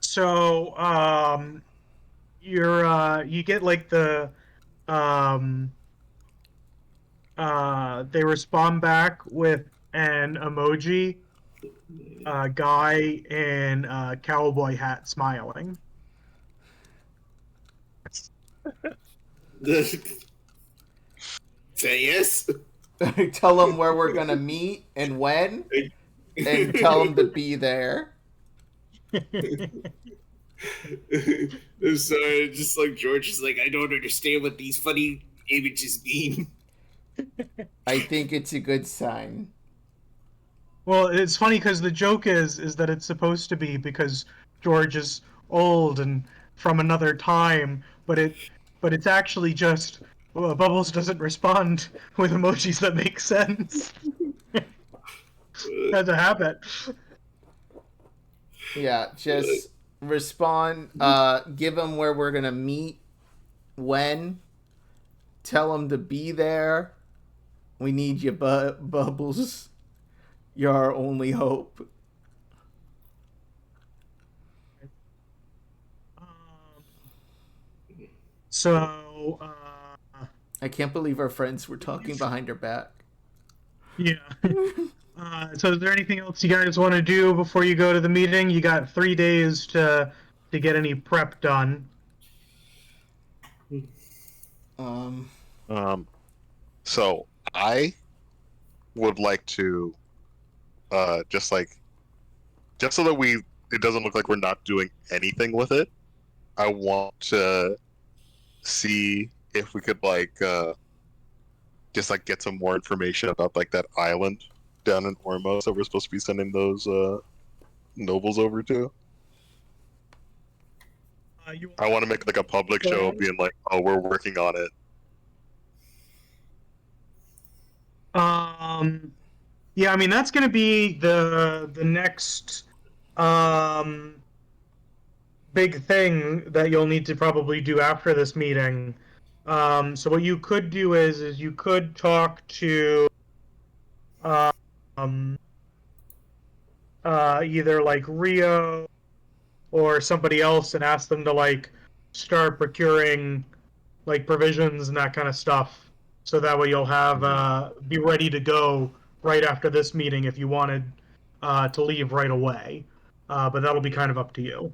So you get like the they respond back with an emoji, guy in a cowboy hat smiling. Say yes. Tell them where we're gonna meet and when, and tell them to be there. I'm sorry, just like George is like, I don't understand what these funny images mean. I think it's a good sign. Well, it's funny because the joke is that it's supposed to be because George is old and from another time, but it's actually just Bubbles doesn't respond with emojis that make sense. That's a habit. Yeah, just respond. Give them where we're gonna meet, when. Tell them to be there. We need you, Bubbles. You're our only hope. So, I can't believe our friends were talking behind our back. yeah. So is there anything else you guys want to do before you go to the meeting? You got 3 days to get any prep done. So I would like to, just so that it doesn't look like we're not doing anything with it. I want to see if we could just get some more information about that island down in Ormos that we're supposed to be sending those nobles over to. I want to make a public show being like, oh, we're working on it. Yeah, I mean that's going to be the next big thing that you'll need to probably do after this meeting. So what you could do is you could talk to either Rio or somebody else and ask them to start procuring provisions and that kind of stuff, so that way you'll have be ready to go right after this meeting if you wanted to leave right away. But that'll be kind of up to you.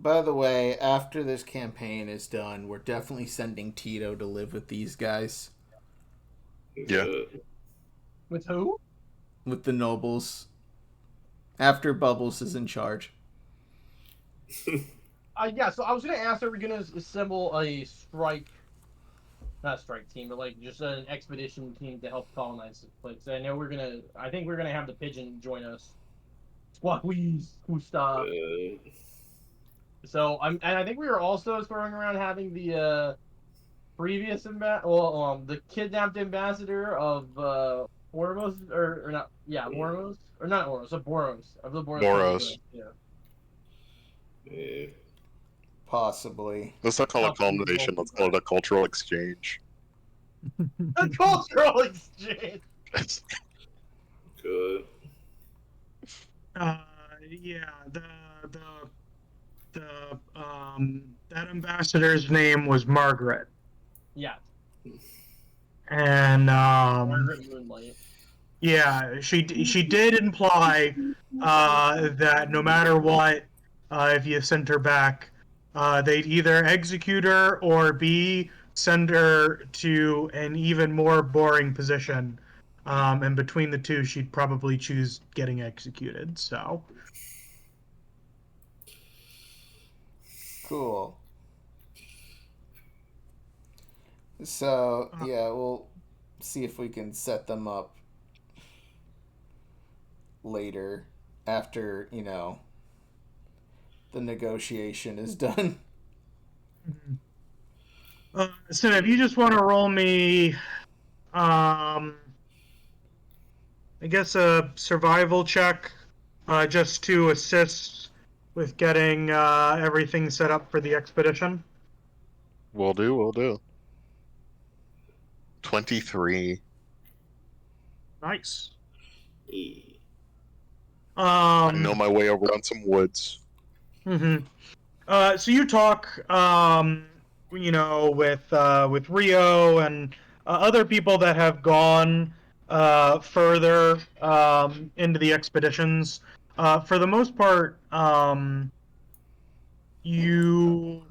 By the way, after this campaign is done, we're definitely sending Tito to live with these guys. Yeah. With who? With the nobles. After Bubbles is in charge. Yeah, so I was going to ask, are we going to assemble a not a strike team, but just an expedition team to help colonize this place? I know I think we're going to have the pigeon join us. Squawkies, Gustav. So, and I think we were also throwing around having the previous the kidnapped ambassador of Ormos, or not, yeah, Ormos, or not Ormos, of Boros, of the Boros. Yeah. Possibly. Let's not call it colonization, let's call it a cultural exchange. A cultural exchange! Good. Yeah, that ambassador's name was Margaret, Yeah, and Margaret Moonlight. yeah, she did imply that no matter what, if you sent her back, they'd either execute her or B, send her to an even more boring position. And between the two, she'd probably choose getting executed. So, Cool. So yeah, we'll see if we can set them up later after the negotiation is done. so if you just want to roll me, I guess a survival check, just to assist with getting everything set up for the expedition. Will do. Will do. 23. Nice. I know my way around some woods. Mm-hmm. So you talk, with Rio and other people that have gone further into the expeditions. For the most part, you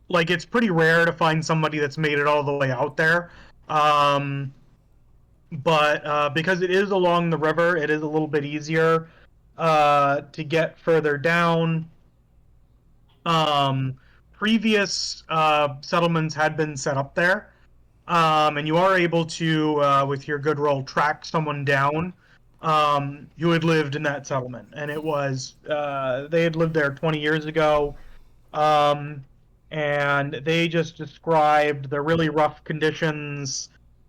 like it's pretty rare to find somebody that's made it all the way out there. But because it is along the river, it is a little bit easier to get further down. Um, Previous settlements had been set up there, and you are able to, with your good roll, track someone down who had lived in that settlement, and it was they had lived there 20 years ago, um, and they just described the really rough conditions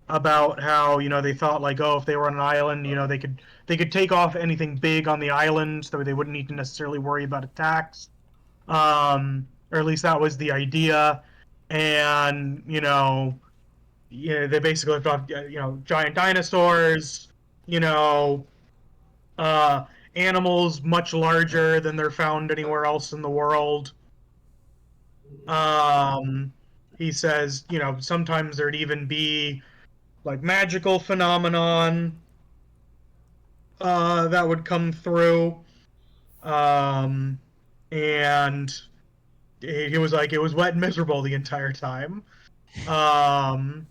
about how they thought like, oh, if they were on an island, they could take off anything big on the island so they wouldn't need to necessarily worry about attacks, or at least that was the idea. And they basically thought giant dinosaurs, you know, uh, animals much larger than they're found anywhere else in the world. Um, he says, sometimes there'd even be like magical phenomenon that would come through, um, and he was like, it was wet and miserable the entire time. Um,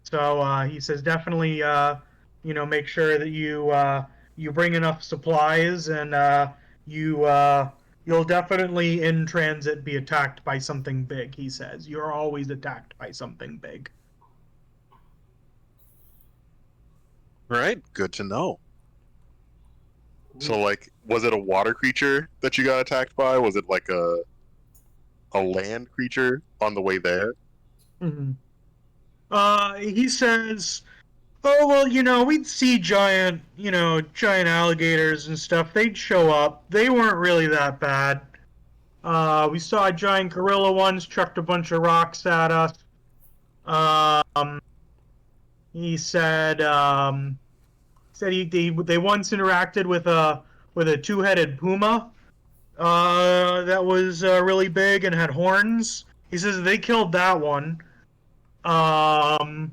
so he says definitely, make sure that you bring enough supplies, and you'll definitely in transit be attacked by something big. He says you're always attacked by something big. All right, good to know. So, like, was it a water creature that you got attacked by? Was it like a land creature on the way there? Mm-hmm. He says, "Oh well, we'd see giant alligators and stuff. They'd show up. They weren't really that bad. We saw a giant gorilla once, chucked a bunch of rocks at us. Um, he said they once interacted with a two-headed puma that was really big and had horns. He says they killed that one. Um,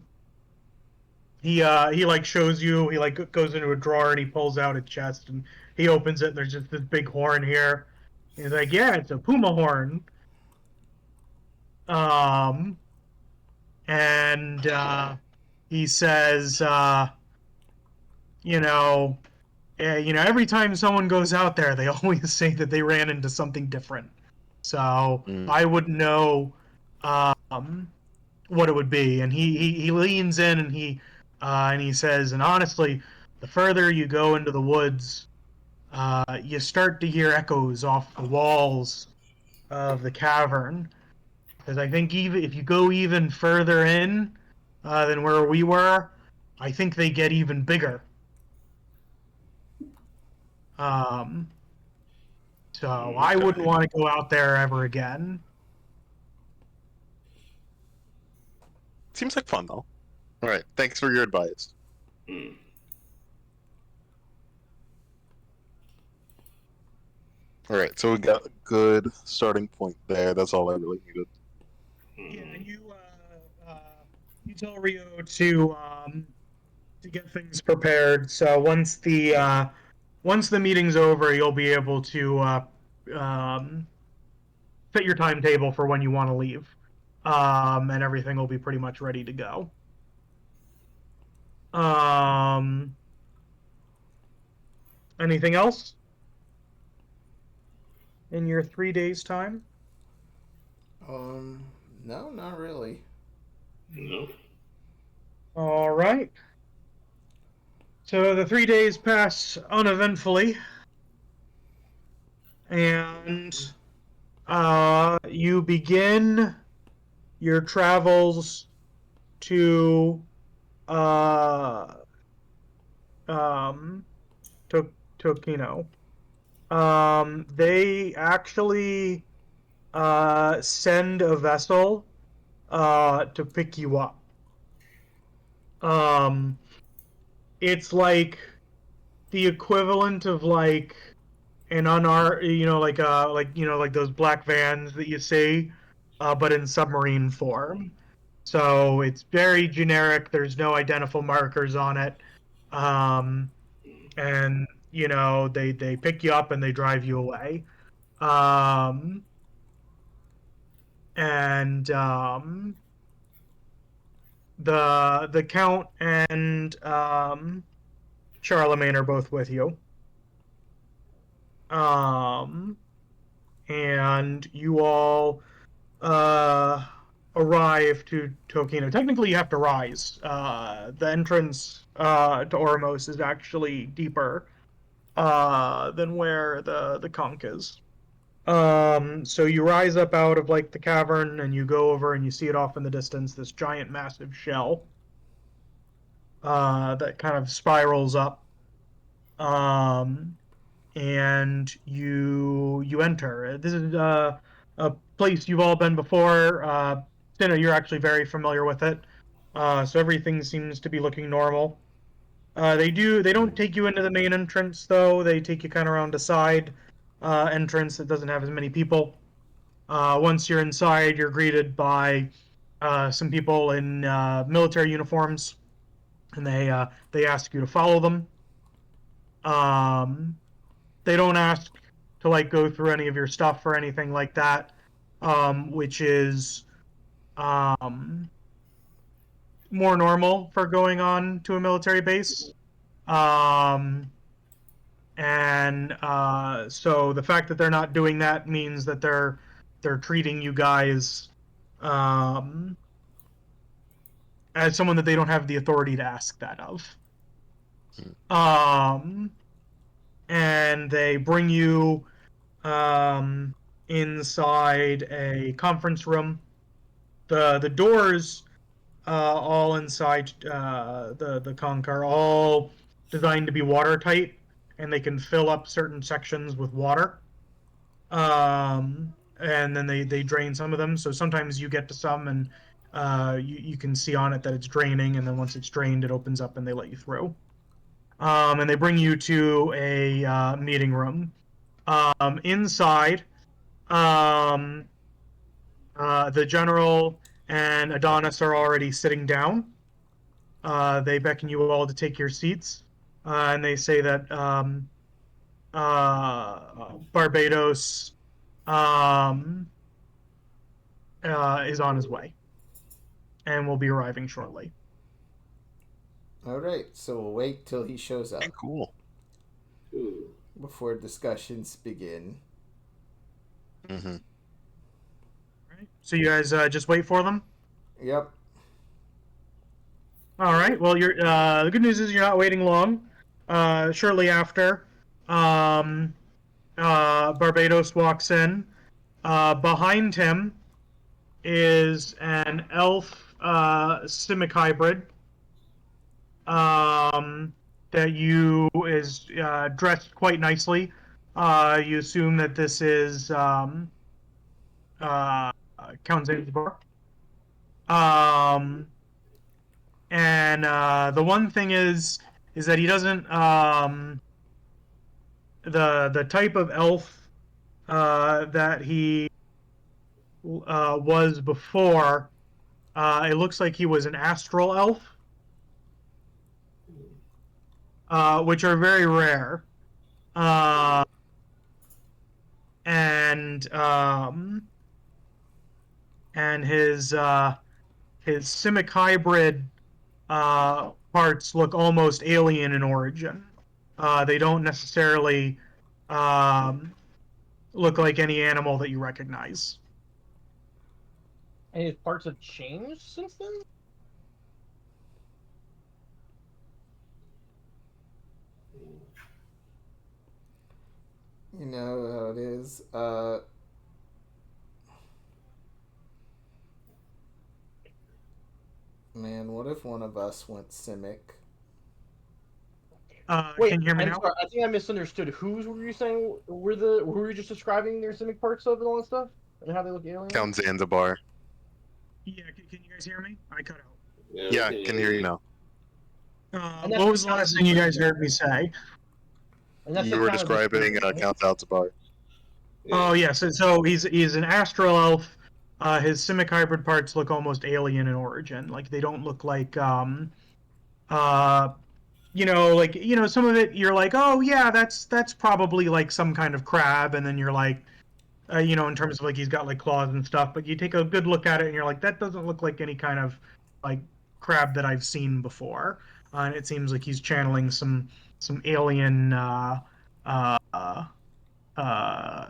he like shows you. He like goes into a drawer and he pulls out a chest and he opens it. And there's just this big horn here. He's like, yeah, it's a puma horn. Um, and he says, you know, every time someone goes out there, they always say that they ran into something different. So I wouldn't know what it would be. And he leans in and he says, and honestly, the further you go into the woods, you start to hear echoes off the walls of the cavern. Because I think even if you go even further in than where we were, I think they get even bigger. Um, so I wouldn't want to go out there ever again. Seems like fun, though. All right, thanks for your advice. All right, so we got a good starting point there. That's all I really needed. Yeah, Hmm. and you tell Rio to get things prepared. So once the meeting's over, you'll be able to um, set your timetable for when you want to leave, and everything will be pretty much ready to go. Um, Anything else in your 3 days time? Um, no, not really. No. All right. So the 3 days pass uneventfully, and you begin your travels to uh, um, Tokino. They actually send a vessel to pick you up. Um, it's like the equivalent of like an unart, like those black vans that you see, but in submarine form. So it's very generic. There's no identifiable markers on it, um, and they pick you up and they drive you away. Um, and the count and Charlemagne are both with you. Um, and you all uh, arrive to Tokino. Technically, you have to rise. The entrance to Ormos is actually deeper than where the conch is. So you rise up out of like the cavern and you go over and you see it off in the distance, this giant massive shell that kind of spirals up. Um, and you enter. This is a place you've all been before. Cinna, you're actually very familiar with it. So everything seems to be looking normal. They don't take you into the main entrance though. They take you kind of around a side entrance that doesn't have as many people. Once you're inside, you're greeted by some people in military uniforms, and they ask you to follow them. Um, they don't ask to like go through any of your stuff or anything like that, which is um, more normal for going on to a military base. Um, and so the fact that they're not doing that means that they're treating you guys um, as someone that they don't have the authority to ask that of. Um, and they bring you um, inside a conference room. The doors all inside the conch are all designed to be watertight, and they can fill up certain sections with water. And then they drain some of them. So sometimes you get to some, and you can see on it that it's draining, and then once it's drained, it opens up and they let you through. And they bring you to a meeting room. Inside, um, the general and Adonis are already sitting down. They beckon you all to take your seats, and they say that Barbados um, is on his way and will be arriving shortly. All right, so we'll wait till he shows up Okay, cool. Ooh. before discussions begin. Mm-hmm. Right. So you guys just wait for them. Yep. All right. Well, the good news is you're not waiting long. Shortly after, um, Barbados walks in. Behind him is an elf simic hybrid that you is dressed quite nicely. You assume that this is uh, Count Zanzibar. Um, and the one thing is that he doesn't the type of elf that he was before. It looks like he was an astral elf, which are very rare. And his simic hybrid parts look almost alien in origin. They don't necessarily look like any animal that you recognize. And his parts have changed since then? You know how it is. Man, what if one of us went Simic? Wait, Can you hear me I'm now? sorry, I think I misunderstood. Whose were you saying were you just describing their simic parts of and all that stuff? And how they look alien? Count Zanzibar. Yeah, can you guys hear me? I cut out. Yeah, I can hear you now. What was the last thing you guys heard me say? And that's You the were count of describing right? Count Zanzibar. Oh yes, so he's an astral elf. His simic hybrid parts look almost alien in origin. Like they don't look like some of it you're like, oh yeah, that's probably like some kind of crab, and then you're like, in terms of like he's got like claws and stuff. But you take a good look at it, and you're like, that doesn't look like any kind of like crab that I've seen before. And it seems like he's channeling some alien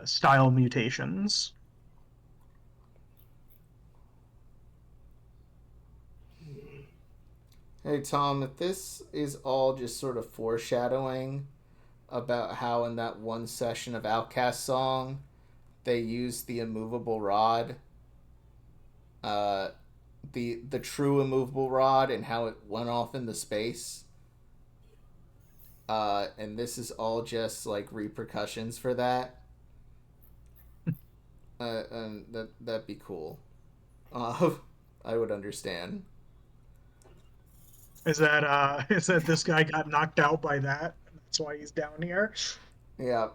style mutations. Hey Tom, if this is all just sort of foreshadowing about how in that one session of Outcast song they used the immovable rod, the true immovable rod, and how it went off into space, and this is all just like repercussions for that. And that'd be cool. I would understand. Is that this guy got knocked out by that? That's why he's down here. Yeah.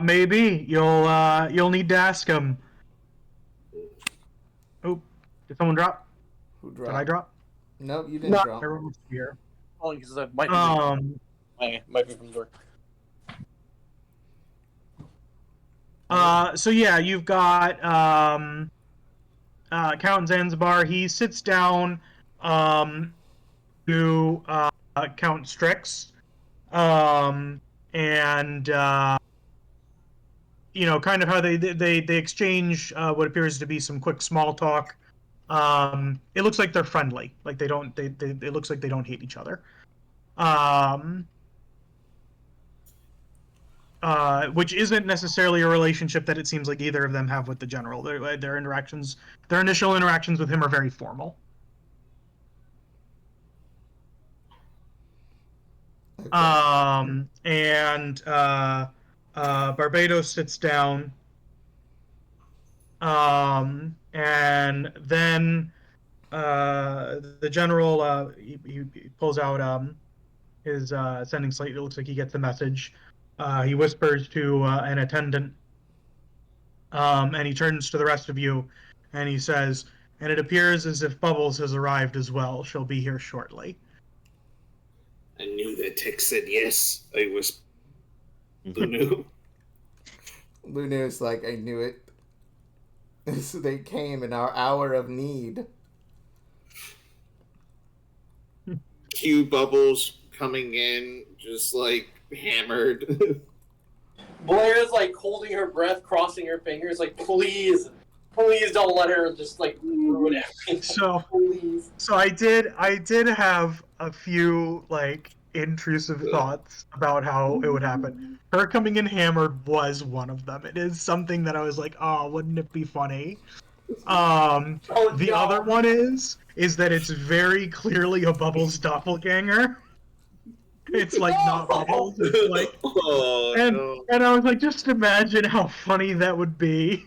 Maybe you'll need to ask him. Oh, did someone drop? Who dropped? Did I drop? Nope, you didn't No, drop. everyone's here. Only because I might be from the door. So yeah, you've got Count Zanzibar. He sits down to Count Strix, and kind of how they exchange what appears to be some quick small talk. It looks like they're friendly. Like they don't. It looks like they don't hate each other. Which isn't necessarily a relationship that it seems like either of them have with the general. Their initial interactions with him are very formal. Okay. And Barbados sits down, and then the general he pulls out his sending slate. It looks like he gets the message. He whispers to an attendant, and he turns to the rest of you, and he says, "And it appears as if Bubbles has arrived as well. She'll be here shortly." I knew that Tick said yes. I was Lunu. Lunu's like, I knew it. They came in our hour of need. Cue Bubbles coming in, just like hammered. Blair is like holding her breath, crossing her fingers, like please don't let her just like ruin everything. Please. So I did have a few like intrusive thoughts about how it would happen. Her coming in hammered was one of them. It is something that I was like, oh, wouldn't it be funny? The other one is that it's very clearly a Bubbles doppelganger. It's like not Bubbles. It's like, and I was like, just imagine how funny that would be.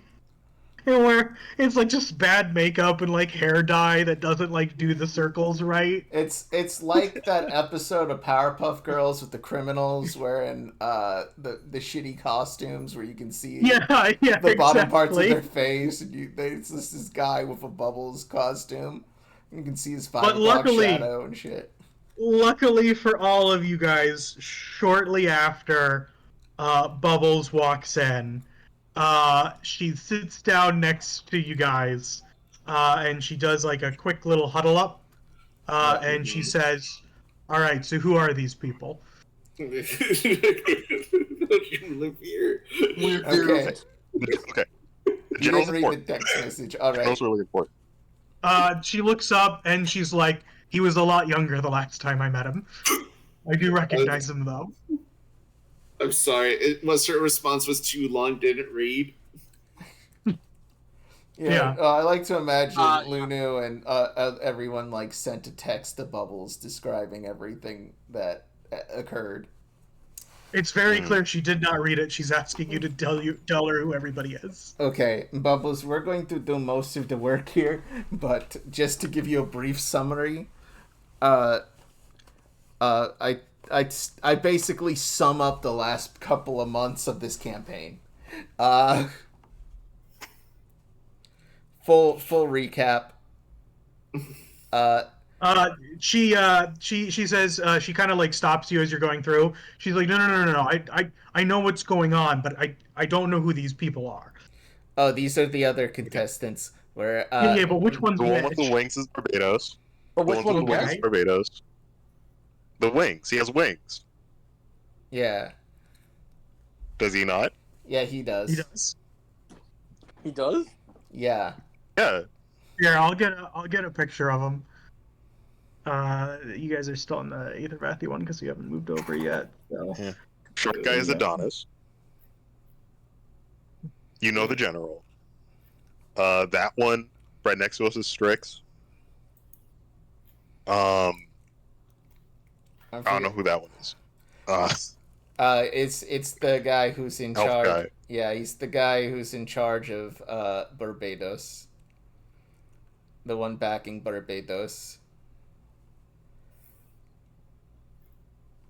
where it's like just bad makeup and like hair dye that doesn't like do the circles right. It's like that episode of Powerpuff Girls with the criminals wearing the shitty costumes where you can see Yeah, the bottom parts of exactly. their face, and it's just this guy with a Bubbles costume. You can see his 5 But o'clock luckily, shadow and shit. luckily for all of you guys, shortly after Bubbles walks in, she sits down next to you guys, and she does like a quick little huddle up, and she says, "All right, so who are these people?" You live here. Okay. Okay. The You general's didn't read the important. text message. All right. General's really important. She looks up and she's like, "He was a lot younger the last time I met him. I do recognize him though." I'm sorry. It must her response was too long. Didn't read. Yeah. I like to imagine Lunu and everyone like sent a text to Bubbles describing everything that occurred. It's very clear she did not read it. She's asking you to tell her who everybody is. Okay, Bubbles, we're going to do most of the work here, but just to give you a brief summary, I basically sum up the last couple of months of this campaign. Full recap. She says she kind of like stops you as you're going through. She's like, no. I know what's going on, but I don't know who these people are. Oh, these are the other contestants. Where Yeah, but which one's The one with which? the wings is Barbados. But The which one with one the wings okay? is Barbados. The wings. He has wings. Yeah, Does he not? yeah, he does. He does. He does? Yeah. Yeah. Here, I'll get a picture of him. You guys are still in the Aethervathy one because you haven't moved over yet. So. Yeah. Short guy is Adonis. You know the general. That one right next to us is Strix. I don't know who that one is. It's the guy who's in Elf charge. guy. Yeah, he's the guy who's in charge of Barbados. The one backing Barbados.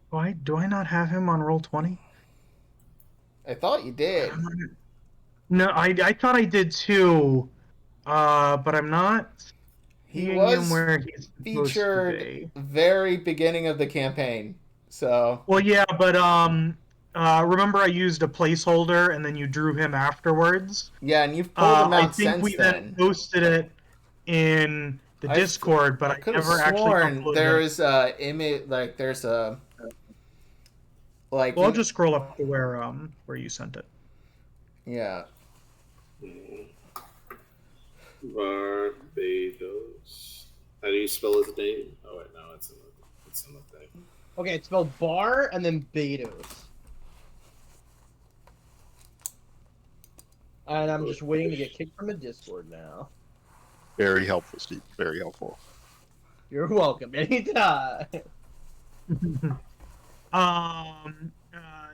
Why do I not have him on Roll20? I thought you did. No, I thought I did too, but I'm not. He seeing was him where he's supposed to featured be. very beginning of the campaign. So Well, yeah, but remember I used a placeholder and then you drew him afterwards. yeah, and you've pulled him I out think since we then. posted it in the Discord, but I could have never actually sworn uploaded it. there's a image, like there's a like. Well, I'll just scroll up to where you sent it. Yeah. Barbados. How do you spell his name? Oh wait, no, it's in the thing. Okay, it's spelled Bar and then Bados. And I'm just waiting to get kicked from the Discord now. Very helpful, Steve. Very helpful. You're welcome anytime.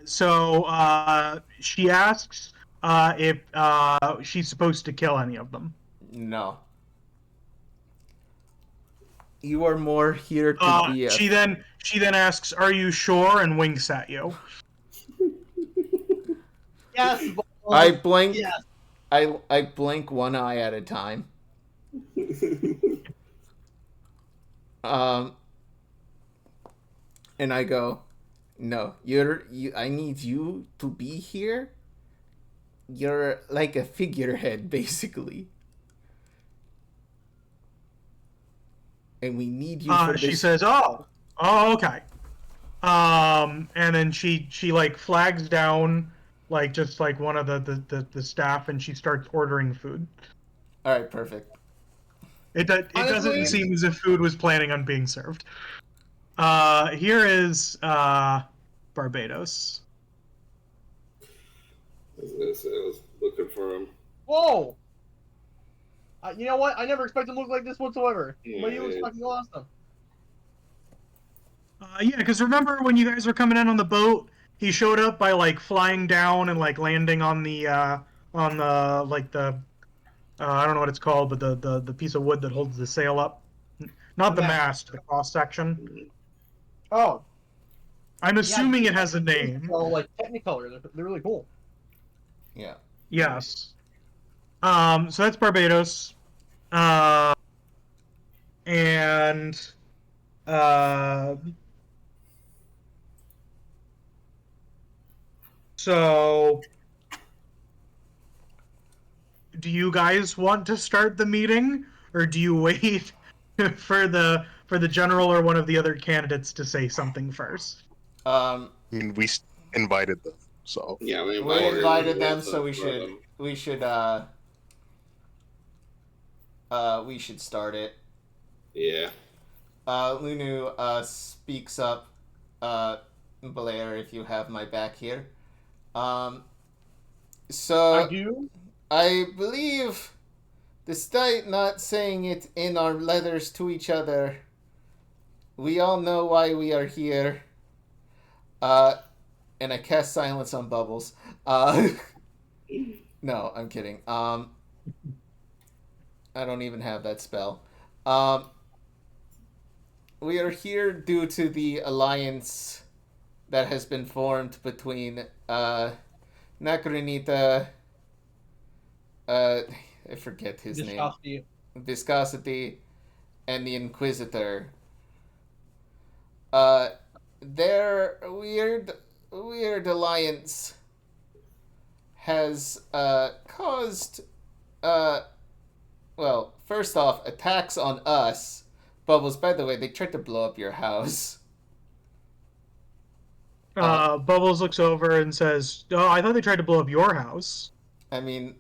So she asks if she's supposed to kill any of them. No. You are more here to be a... She then asks, "Are you sure?" and winks at you. Yes, I blink. Yes. I blink one eye at a time. And I go, "No, I need you to be here. You're like a figurehead, basically. And we need you for this." She says, "Oh, okay." And then she like flags down like just like one of the staff, and she starts ordering food. All right, perfect. It doesn't seem as if food was planning on being served. Here is Barbados. I was looking for him. Whoa! You know what? I never expected him to look like this whatsoever. Yeah, But he looks yeah. fucking awesome. Yeah, because remember when you guys were coming in on the boat, he showed up by like flying down and like landing on the like the I don't know what it's called, but the piece of wood that holds the sail up. Not the mast, the cross section. Oh, I'm assuming it has a they're name. like Technicolor. They're really cool. Yeah. Yes. So that's Barbados. And so do you guys want to start the meeting, or do you wait for the general or one of the other candidates to say something first? I mean, we invited them, so Yeah, We invited them, both so of them. we should start it. Yeah. Lunu speaks up. Blair, if you have my back here. So I do. I believe, despite not saying it in our letters to each other, we all know why we are here. And I cast silence on Bubbles. No, I'm kidding. I don't even have that spell. We are here due to the alliance that has been formed between Nakranita, I forget his name. Viscosity, and the Inquisitor. Their weird alliance has caused, well, first off, attacks on us. Bubbles, by the way, they tried to blow up your house. Bubbles looks over and says, "Oh, I thought they tried to blow up your house." I mean,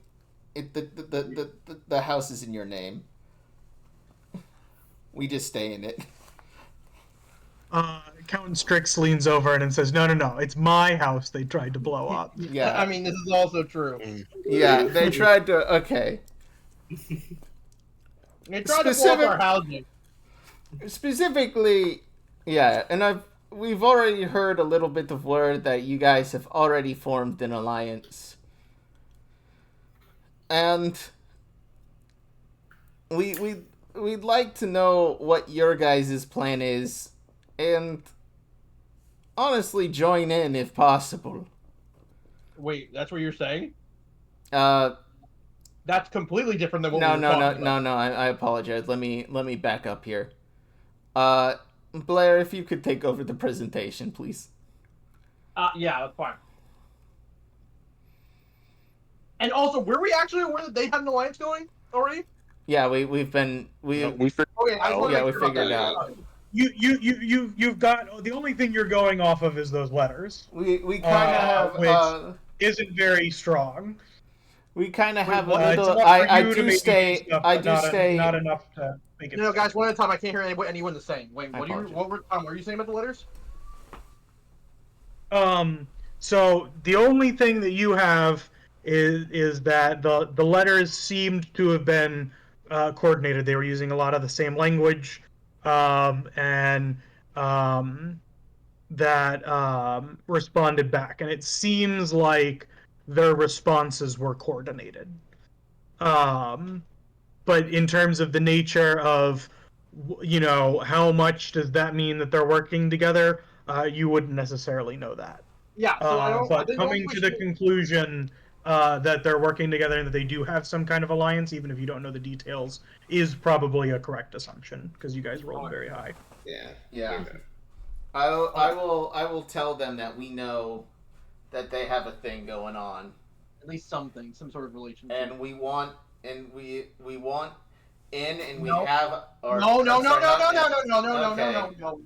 the house is in your name. We just stay in it. Count Strix leans over and says, "No, it's my house they tried to blow up." Yeah. I mean, this is also true. Yeah, they tried to. Okay. They tried to blow up our housing. Specifically, yeah, and we've already heard a little bit of word that you guys have already formed an alliance. And we'd like to know what your guys' plan is, and honestly join in if possible. Wait, that's what you're saying? That's completely different than what we were talking about. No, I apologize. Let me back up here. Blair, if you could take over the presentation, please. Yeah, that's fine. And also, were we actually aware that they had an alliance going already? Yeah, we figured we figured out. Yeah, we figured out. You've got the only thing you're going off of is those letters. We kind of have which isn't very strong. We kind of have a It's little. enough for I you to do maybe stay. do stuff, I but do stay. Not enough to make it. No, guys, one at a time. I can't hear what anyone is saying. Wait, what were you saying about the letters? So the only thing that you have is that the letters seemed to have been coordinated. They were using a lot of the same language, and that responded back, and it seems like their responses were coordinated. But in terms of the nature of, how much does that mean that they're working together, you wouldn't necessarily know that. Yeah, so but coming to the conclusion that they're working together and that they do have some kind of alliance, even if you don't know the details, is probably a correct assumption because you guys rolled very high. Yeah. Yeah. Okay. I will tell them that we know that they have a thing going on. At least something, some sort of relationship. And we want in, and we No. have our. No. Okay.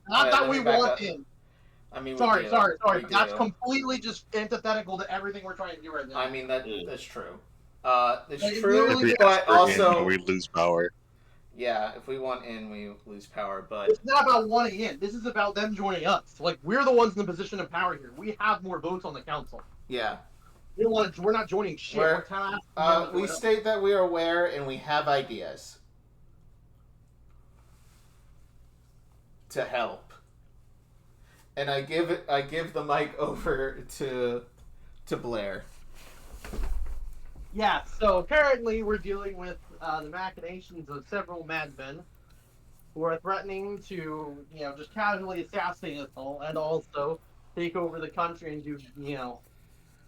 Not that we want in. I mean, sorry. We That's do. completely just antithetical to everything we're trying to do right now. I mean, that's true. That's Like, true, literally- but also we lose power. Yeah, if we want in, we lose power. But it's not about wanting in. This is about them joining us. Like, we're the ones in the position of power here. We have more votes on the council. yeah, We're not joining shit. We're telling we state that we are aware and we have ideas to help. And I give the mic over to Blair. Yeah, so currently we're dealing with the machinations of several madmen who are threatening to, just casually assassinate us all and also take over the country and do,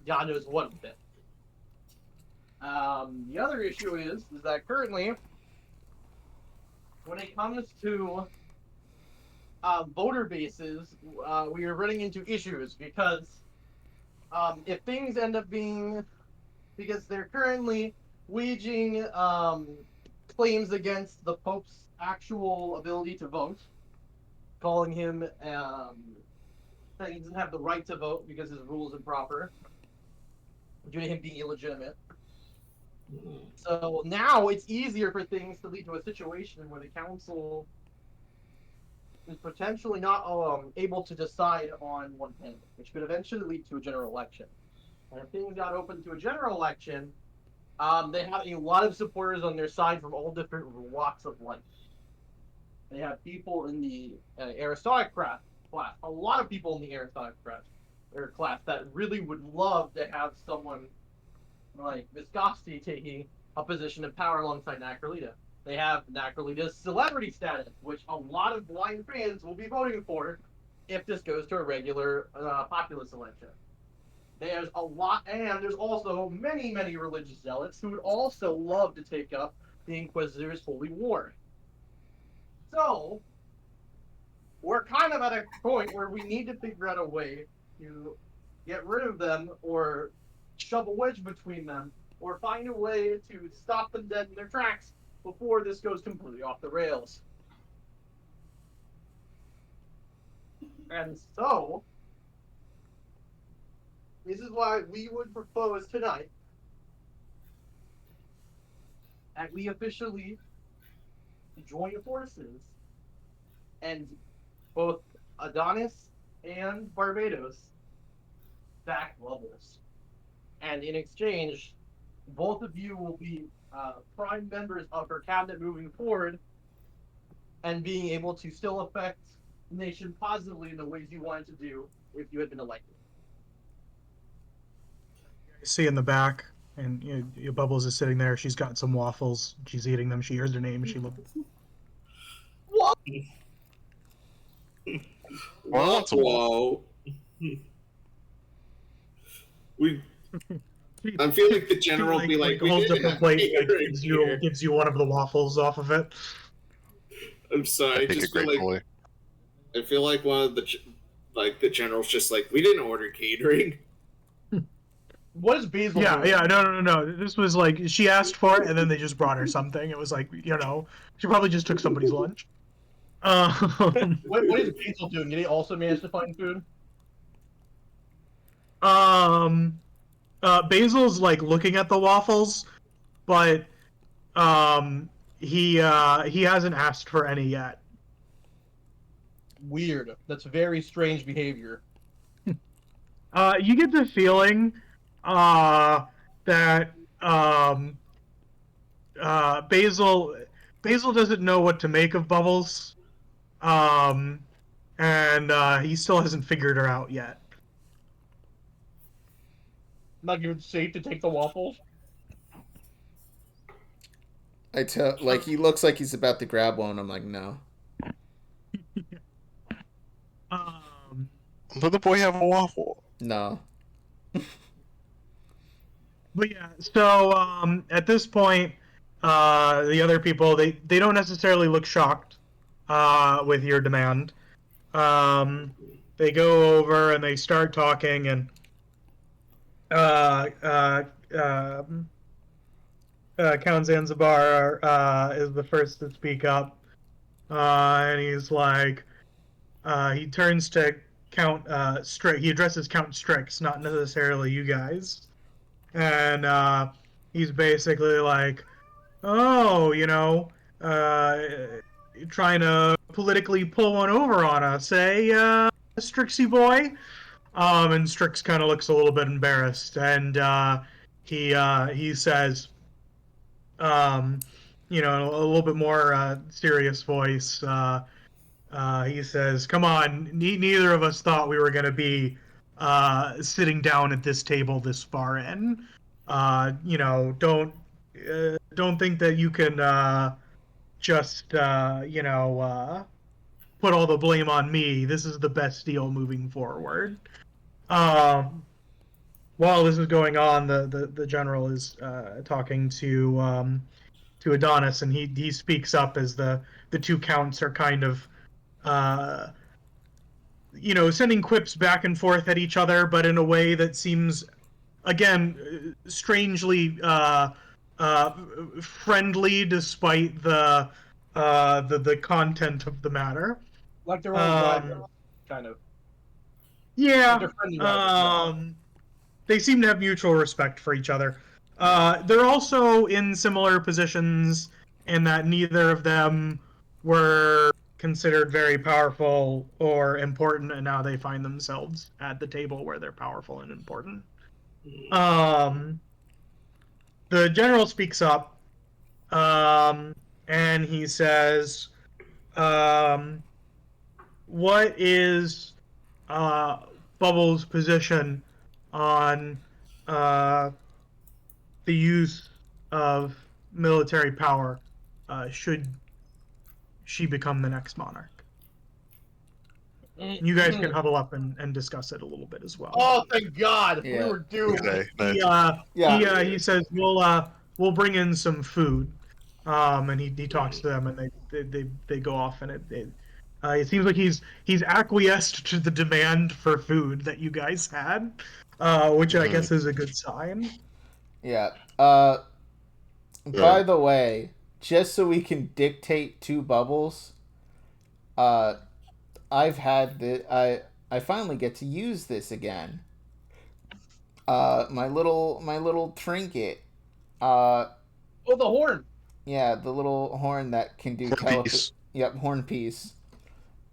God knows what with it. The other issue is that currently, when it comes to voter bases, we are running into issues because if things end up being, because they're currently waging claims against the Pope's actual ability to vote, calling him that he doesn't have the right to vote because his rule is improper, due to him being illegitimate. So now it's easier for things to lead to a situation where the council is potentially not able to decide on one candidate, which could eventually lead to a general election. And if things got open to a general election, they have a lot of supporters on their side from all different walks of life. They have people in the aristocrat class, a lot of people in the aristocrat class that really would love to have someone like Viscosity taking a position of power alongside Nacrolita. They have Nacrolita's celebrity status, which a lot of blind fans will be voting for if this goes to a regular populist election. There's a lot, and there's also many, many religious zealots who would also love to take up the Inquisitor's holy war. So, we're kind of at a point where we need to figure out a way to get rid of them or shove a wedge between them or find a way to stop them dead in their tracks before this goes completely off the rails. And so, this is why we would propose tonight that we officially join forces and both Adonis and Barbados back levels. And in exchange, both of you will be prime members of her cabinet moving forward and being able to still affect the nation positively in the ways you wanted to do if you had been elected. See in the back, and Bubbles is sitting there. She's got some waffles. She's eating them. She hears her name. She looks. What? Whoa. I feel like the general will be like, holds up a plate, gives you one of the waffles off of it. I'm sorry. I just feel like I feel like one of the general's just like, we didn't order catering. What is Basil? Yeah, no. This was like she asked for it, and then they just brought her something. It was like she probably just took somebody's lunch. What is Basil doing? Did he also manage to find food? Basil's like looking at the waffles, but he hasn't asked for any yet. Weird. That's very strange behavior. You get the feeling that Basil doesn't know what to make of Bubbles, and he still hasn't figured her out yet. Not even safe to take the waffles. He looks like he's about to grab one. I'm like, no. Let the boy have a waffle. No. But yeah, so at this point, the other people they don't necessarily look shocked with your demand. They go over and they start talking, and Count Zanzibar is the first to speak up, and he's like, he turns to Count Strix. He addresses Count Strix, not necessarily you guys, and he's basically like, "Oh, trying to politically pull one over on us, eh, Strixie boy?" And Strix kind of looks a little bit embarrassed, and he says, a little bit more serious voice. He says, "Come on, neither of us thought we were going to be sitting down at this table this far in. don't think that you can just put all the blame on me. This is the best deal moving forward. While this is going on, the general is talking to Adonis, and he speaks up as the two counts are kind of sending quips back and forth at each other, but in a way that seems, again, strangely friendly, despite the content of the matter. Like their own rivals, kind of. Yeah. Like they're friendly rivals, They seem to have mutual respect for each other. They're also in similar positions in that neither of them were considered very powerful or important, and now they find themselves at the table where they're powerful and important. The general speaks up, and he says, what is Bubbles' position on the use of military power should she become the next monarch? You guys can huddle up and discuss it a little bit as well. Oh, thank God! Yeah. We were doomed. Okay, He says we'll bring in some food, and he talks to them, and they go off, and it seems like he's acquiesced to the demand for food that you guys had, which I guess is a good sign. Yeah. By the way, just so we can dictate to Bubbles, I've had I finally get to use this again. My little trinket. Oh, the horn. Yeah, the little horn that can do Horn-piece. Yep, horn piece.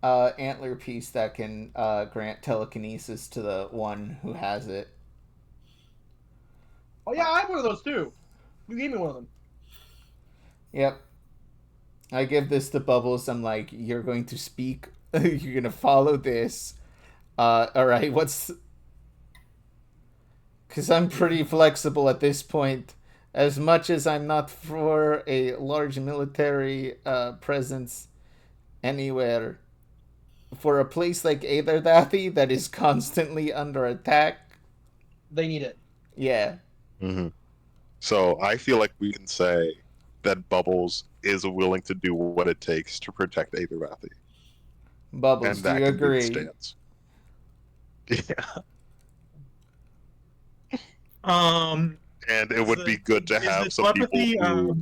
Antler piece that can grant telekinesis to the one who has it. Oh yeah, I have one of those too. You gave me one of them. Yep. I give this to Bubbles. I'm like, you're going to speak. You're going to follow this. Alright, because I'm pretty flexible at this point. As much as I'm not for a large military presence anywhere, for a place like Aetherdathy that is constantly under attack, they need it. Yeah. Mm-hmm. So I feel like we can say that Bubbles is willing to do what it takes to protect Aetherdathy. Bubbles, And do that you can be the agree? stance. Yeah. And it would be good to have some people who...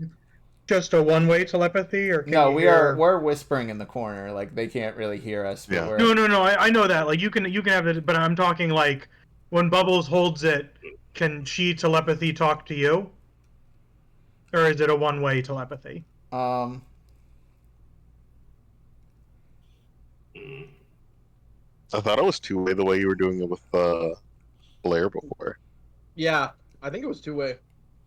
just a one-way telepathy, or can No, you we're whispering in the corner, like they can't really hear us. But Yeah. we're... No. I know that. Like you can have it, but I'm talking like when Bubbles holds it, can she telepathy talk to you, or is it a one-way telepathy? I thought it was two-way the way you were doing it with Blair before. Yeah, I think it was two-way.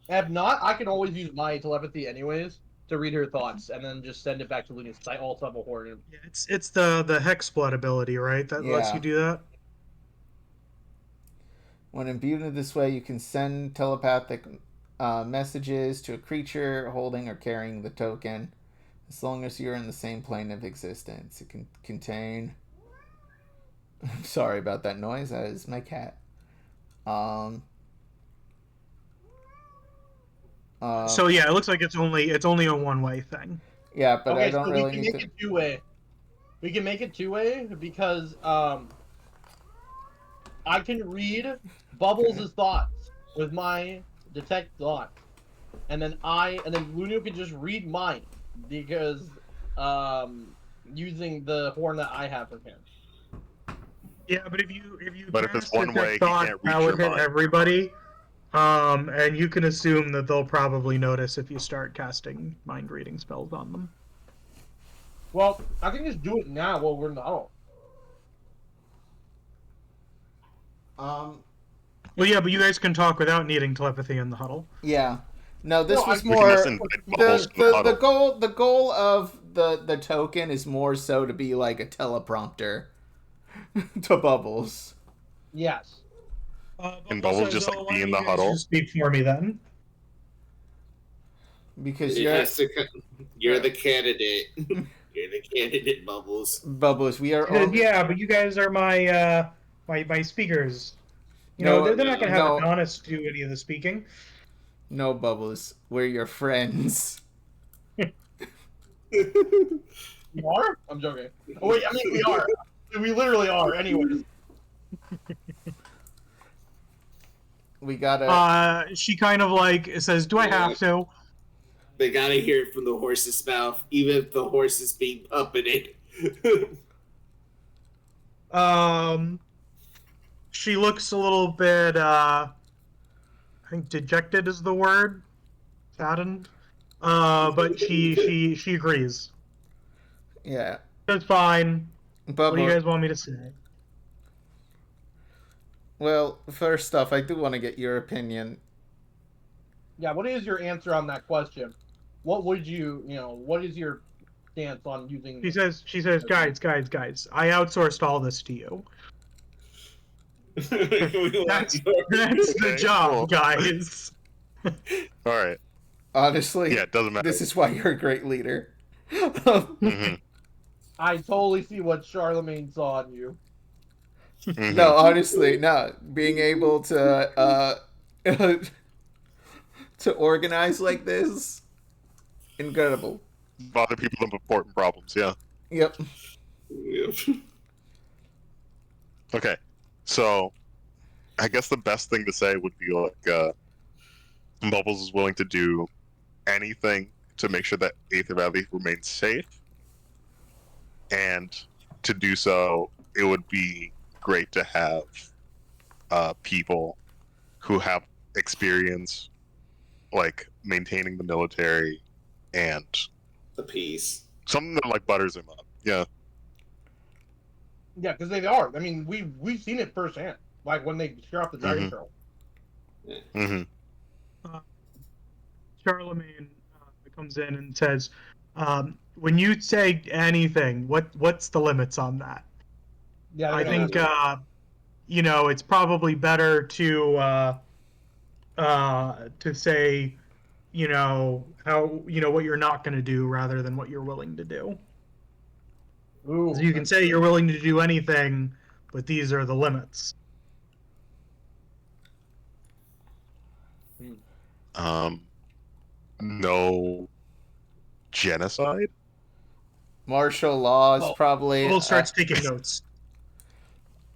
If not, I can always use my telepathy anyways to read her thoughts and then just send it back to Luna because I also have a horn. Yeah, it's the hexblood ability, right? That lets you do that. When imbued in this way, you can send telepathic messages to a creature holding or carrying the token, as long as you're in the same plane of existence. It can contain... I'm sorry about that noise. That is my cat. So yeah, it looks like it's only a one-way thing. Yeah, but okay, I don't so really we can need make to... it two-way. We can make it two-way because I can read Bubbles' thoughts with my detect thought, and then Lunu can just read mine because using the horn that I have from him. Yeah, but if you But if it's cast one detect way, he thought, can't reach that would your hit mind. everybody. And you can assume that they'll probably notice if you start casting mind reading spells on them. Well, I can just do it now while we're in the huddle. Well, yeah, but you guys can talk without needing telepathy in the huddle. Yeah. No, this was We can more... just invite Bubbles to the huddle. The goal of the token is more so to be like a teleprompter to Bubbles. Yes. And Bubble Bubble says, just like "Oh, be why in don't the you guys huddle. just speak for me then?" Because It you're has to. You're the candidate. You're the candidate, Bubbles. Bubbles. We are He says, all "Yeah, but you guys are my speakers. You know, no, they're not gonna have no, Adonis do any of the speaking." no, Bubbles. We're your friends. You are? I'm joking. Oh wait, I mean we are. We literally are. Anyways. We gotta. She kind of like says, "Do I have to?" They gotta hear it from the horse's mouth, even if the horse is being puppeted. She looks a little bit, I think dejected is the word, saddened. But she agrees. Yeah, That's fine. What do you Bubbles. guys want me to say? Well, first off, I do want to get your opinion. Yeah, what is your answer on that question? What would what is your stance on using... She says, guys, I outsourced all this to you. That's the job, cool. guys. All right. Honestly, Yeah, it doesn't matter. this is why you're a great leader. Mm-hmm. I totally see what Charlemagne saw in you. Mm-hmm. No, honestly, no. Being able to to organize like this, incredible. Bother people with important problems. Yeah. Yep. Okay. So, I guess the best thing to say would be like, Bubbles is willing to do anything to make sure that Aether Valley remains safe, and to do so, it would be great to have people who have experience, like maintaining the military and The peace. something that like butters him up. Yeah. Yeah, because they are. I mean, we've seen it firsthand. Like when they scare off the dragon Mhm. turtle. Mm-hmm. Charlemagne comes in and says, when you say anything, what's the limits on that? Yeah, I think it's probably better to say, how what you're not going to do rather than what you're willing to do. Ooh, So you can say you're willing to do anything, but these are the limits. No genocide. Martial law is probably Paul starts taking notes.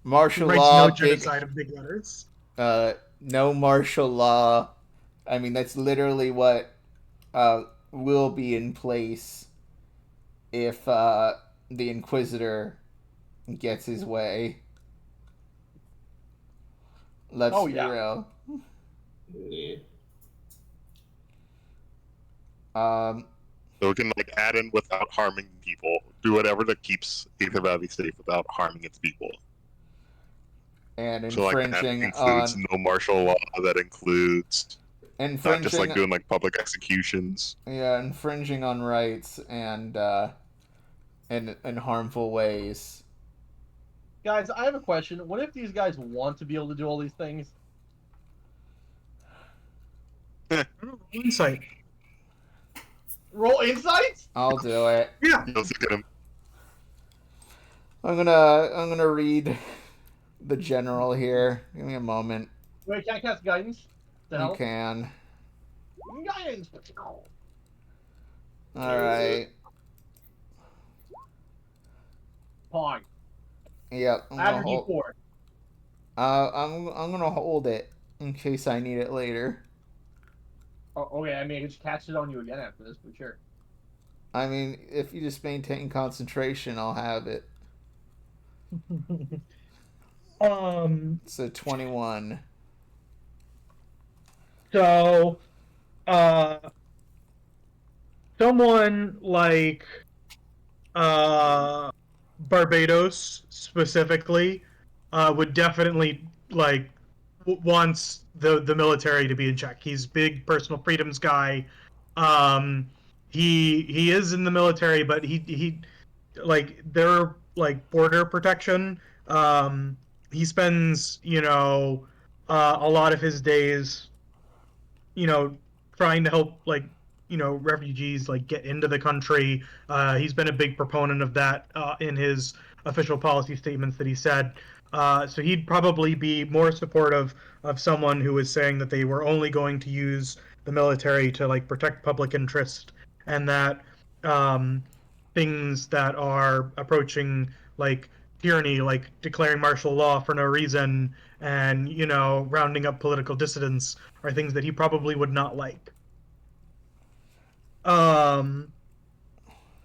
martial Writes law. no genocide of big letters. No martial law. I mean, that's literally what will be in place if the Inquisitor gets his way. Let's be real. Yeah. So we can like add in without harming people. Do whatever that keeps Aether Valley safe without harming its people. And So like that infringing includes on no martial law. That includes not infringing, just like doing like public executions. yeah, infringing on rights and in harmful ways. guys, I have a question. What if these guys want to be able to do all these things? Insight. Roll insights? I'll do it. Yeah. You'll see him. I'm gonna read the general here. Give me a moment. Wait, can I cast guidance? The You hell? can. Guidance. All right. Pog. Yep. I'm Add gonna your hold. D4. I'm gonna hold it in case I need it later. Oh, okay, I mean, I could just cast it on you again after this, but sure. I mean, if you just maintain concentration, I'll have it. So 21. So, someone like Barbados specifically would definitely like wants the military to be in check. He's big personal freedoms guy. He is in the military, but he like their like border protection. He spends a lot of his days, trying to help refugees get into the country. He's been a big proponent of that in his official policy statements that he said. So he'd probably be more supportive of someone who is saying that they were only going to use the military to protect public interest, and that things that are approaching tyranny, like declaring martial law for no reason and rounding up political dissidents, are things that he probably would not like.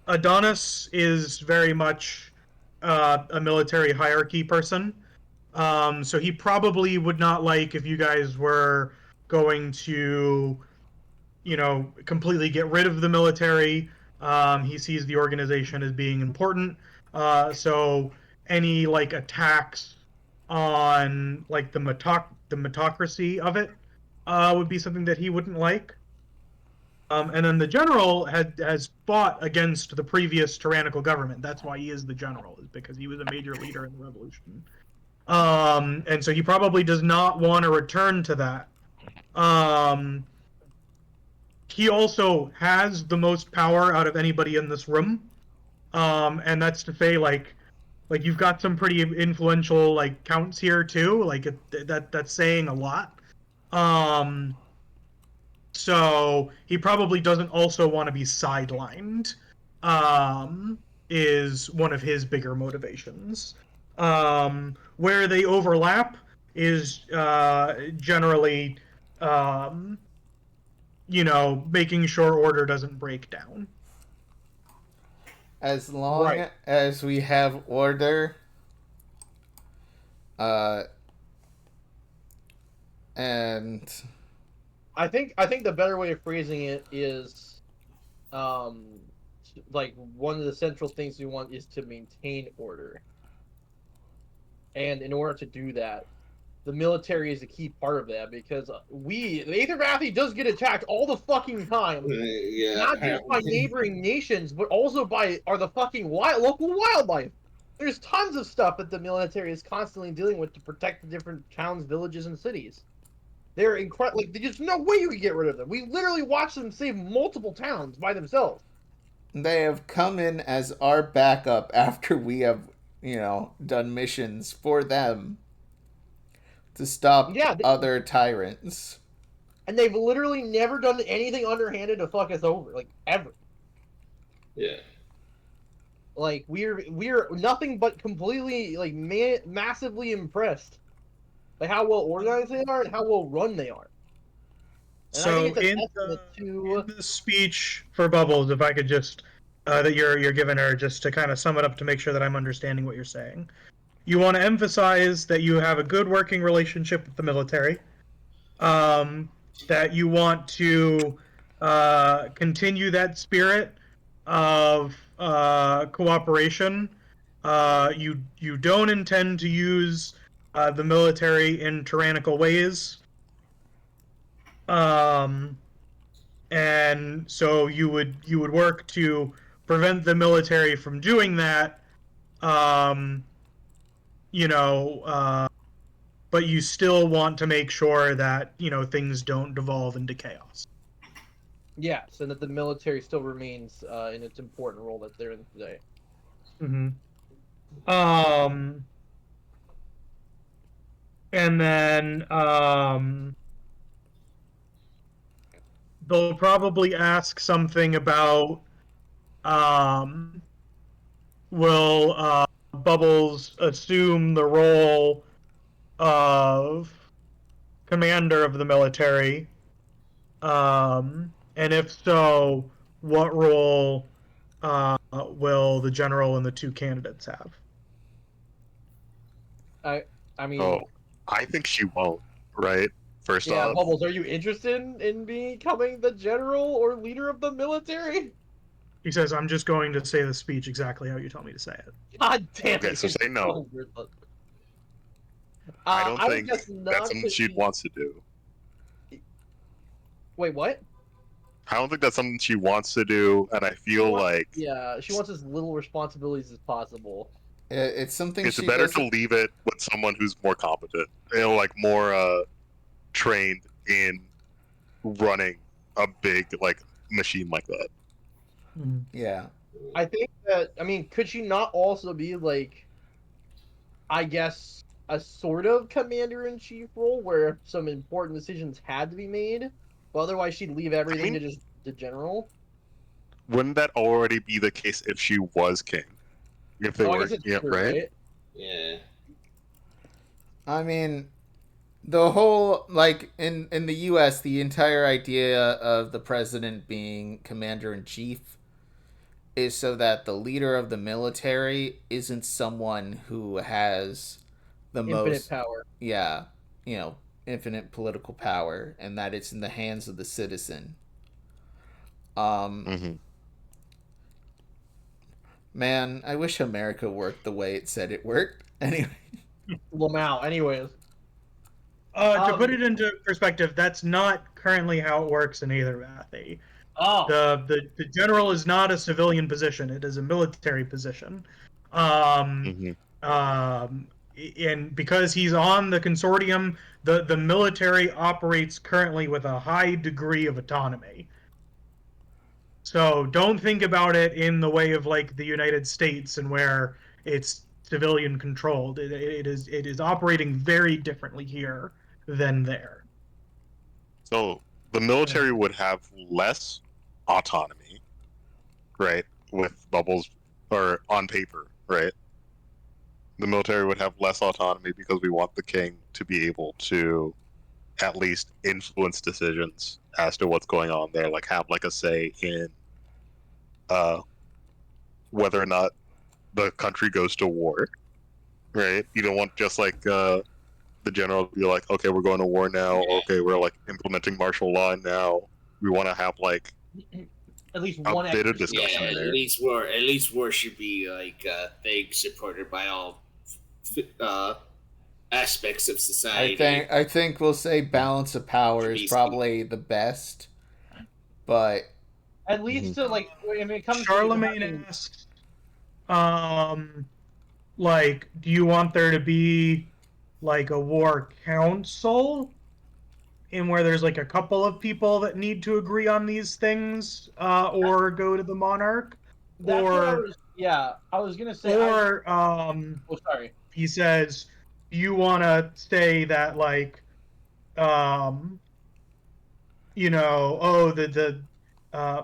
Adonis is very much a military hierarchy person. So he probably would not like if you guys were going to, completely get rid of the military. He sees the organization as being important. So any attacks on the metocracy of it would be something that he wouldn't like. And then the general has fought against the previous tyrannical government. That's why he is the general, is because he was a major leader in the revolution. And so he probably does not want to return to that. He also has the most power out of anybody in this room. And that's to say, you've got some pretty influential counts here too. That's saying a lot. So he probably doesn't also want to be sidelined, is one of his bigger motivations. Where they overlap is generally, making sure order doesn't break down. As long as we have order, and I think the better way of phrasing it is, one of the central things we want is to maintain order. And in order to do that, the military is a key part of that, because the Aether Mathy does get attacked all the fucking time. Yeah, not just by neighboring nations, but also by the fucking local wildlife. There's tons of stuff that the military is constantly dealing with to protect the different towns, villages, and cities. They're incredible. There's no way you could get rid of them. We literally watched them save multiple towns by themselves. They have come in as our backup after we have, done missions for them to stop other tyrants. And they've literally never done anything underhanded to fuck us over, ever. Yeah. We're nothing but completely, massively impressed by how well organized they are and how well run they are. And so in the speech for Bubbles, if I could just that you're giving her, just to kind of sum it up to make sure that I'm understanding what you're saying. You want to emphasize that you have a good working relationship with the military, that you want to continue that spirit of cooperation. You don't intend to use the military in tyrannical ways. And so you would work to prevent the military from doing that. But you still want to make sure that things don't devolve into chaos. Yes, and that the military still remains in its important role that they're in today. Mm-hmm. And then they'll probably ask something about will Bubbles assume the role of commander of the military? And if so, what role will the general and the two candidates have? I mean... Oh, I think she won't, right? First off. Bubbles, are you interested in becoming the general or leader of the military? He says, I'm just going to say the speech exactly how you tell me to say it. God damn it. Okay, so say no. I don't think that's something she wants to do. Wait, what? I don't think that's something she wants to do, and I feel like... Yeah, she wants as little responsibilities as possible. It's something It's she better doesn't... to leave it with someone who's more competent, like more trained in running a big like machine like that. Yeah. I think that, I mean, could she not also be like, I guess, a sort of commander-in-chief role where some important decisions had to be made, but otherwise she'd leave everything to just the general? Wouldn't that already be the case if she was king? If they I were, guess it's yeah, true, right? Yeah. I mean, the whole, like, in the US, the entire idea of the president being commander-in-chief is so that the leader of the military isn't someone who has the Infinite most, power. yeah, infinite political power, and that it's in the hands of the citizen. Mm-hmm. Man, I wish America worked the way it said it worked. Anyway. Lamau, anyways. To put it into perspective, that's not currently how it works in either Mathy. Oh. The general is not a civilian position; it is a military position. And because he's on the consortium, the military operates currently with a high degree of autonomy. So don't think about it in the way of like the United States and where it's civilian controlled. It is operating very differently here than there. So the military would have less autonomy, right? With bubbles, or on paper, right? The military would have less autonomy because we want the king to be able to at least influence decisions as to what's going on there, like have like a say in whether or not the country goes to war, right? You don't want just like the general to be like, okay, we're going to war now. Okay, we're like implementing martial law now. We want to have like at least a one bit of discussion Yeah, there. at least war should be like thing supported by all aspects of society. I think we'll say balance of power is probably the best, but at least to like when it comes Charlemagne to asks, like, do you want there to be like a war council in where there's like a couple of people that need to agree on these things, or go to the monarch? That's or what I was gonna say. Or sorry. He says, you want to say that like,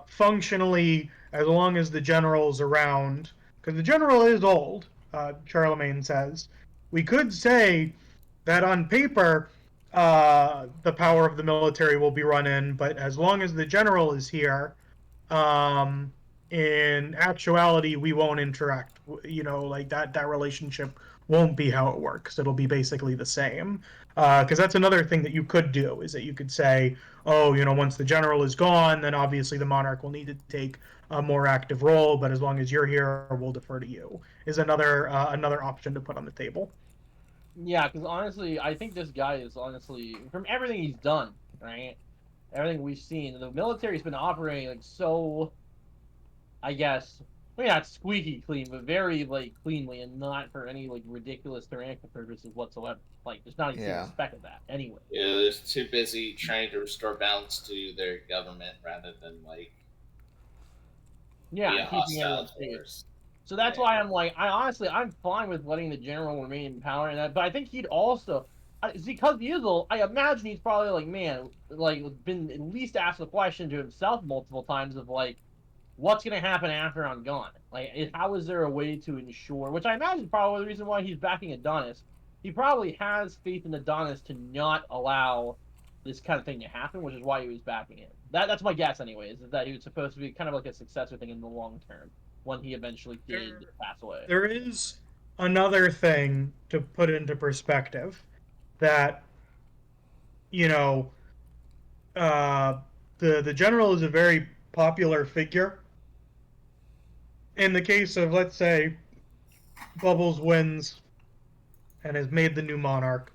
functionally, as long as the general's around, because the general is old, Charlemagne says, we could say that on paper, the power of the military will be run in, but as long as the general is here, in actuality, we won't interact. Like that relationship won't be how it works. It'll be basically the same. Because that's another thing that you could do, is that you could say, oh, once the general is gone, then obviously the monarch will need to take a more active role, but as long as you're here, we'll defer to you, is another option to put on the table. Yeah, because honestly, I think this guy is honestly, from everything he's done, right? Everything we've seen, the military's been operating like so, I guess, maybe not squeaky clean, but very like cleanly, and not for any like ridiculous tyrannical purposes whatsoever. Like, there's not even a speck of that anyway. Yeah, they're too busy trying to restore balance to their government rather than like keeping everyone safe. So that's why I'm like, I'm fine with letting the general remain in power and that, but I think he'd also, because he is old, I imagine he's probably like, man, like been at least asked the question to himself multiple times of like, what's gonna happen after I'm gone? Like, how is there a way to ensure? Which I imagine is probably the reason why he's backing Adonis. He probably has faith in Adonis to not allow this kind of thing to happen, which is why he was backing it. That's my guess, anyways, is that he was supposed to be kind of like a successor thing in the long term when he eventually did pass away. There is another thing to put into perspective that, the general is a very popular figure. In the case of, let's say, Bubbles wins and has made the new monarch,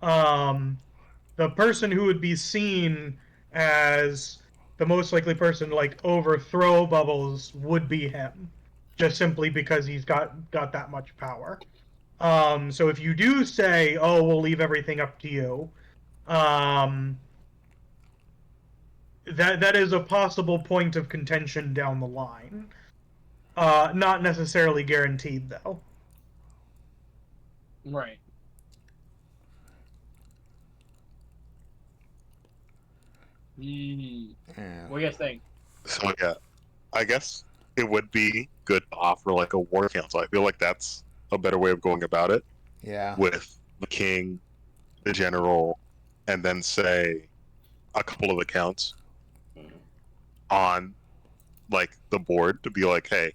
the person who would be seen as the most likely person to like overthrow Bubbles would be him. just simply because he's got that much power. So if you do say, "Oh, we'll leave everything up to you," that is a possible point of contention down the line. Not necessarily guaranteed, though. Right. Yeah. What do you guys think? So yeah, I guess it would be good to offer like a war council. I feel like that's a better way of going about it. Yeah. With the king, the general, and then say a couple of accounts on like the board to be like, hey,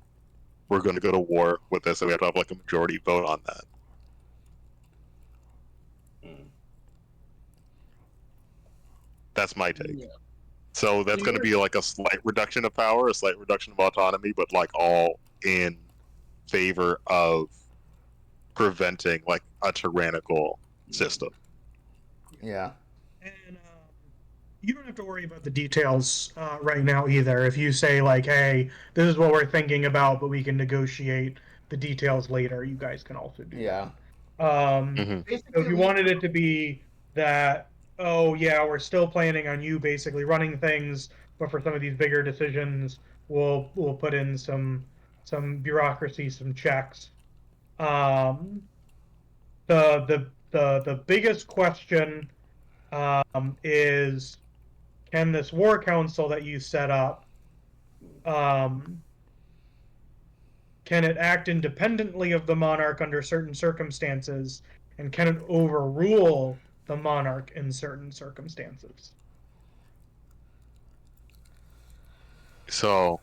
we're going to go to war with this, and we have to have like a majority vote on that. That's my take. Yeah. So that's going to be like a slight reduction of power, a slight reduction of autonomy, but like all in favor of preventing like a tyrannical system. Yeah. And you don't have to worry about the details right now either. If you say like, "Hey, this is what we're thinking about, but we can negotiate the details later," you guys can also do Yeah. that. So if you wanted it to be that, oh yeah, we're still planning on you basically running things, but for some of these bigger decisions, we'll put in some bureaucracy, some checks. The biggest question is, can this war council that you set up, can it act independently of the monarch under certain circumstances, and can it overrule the monarch in certain circumstances? So,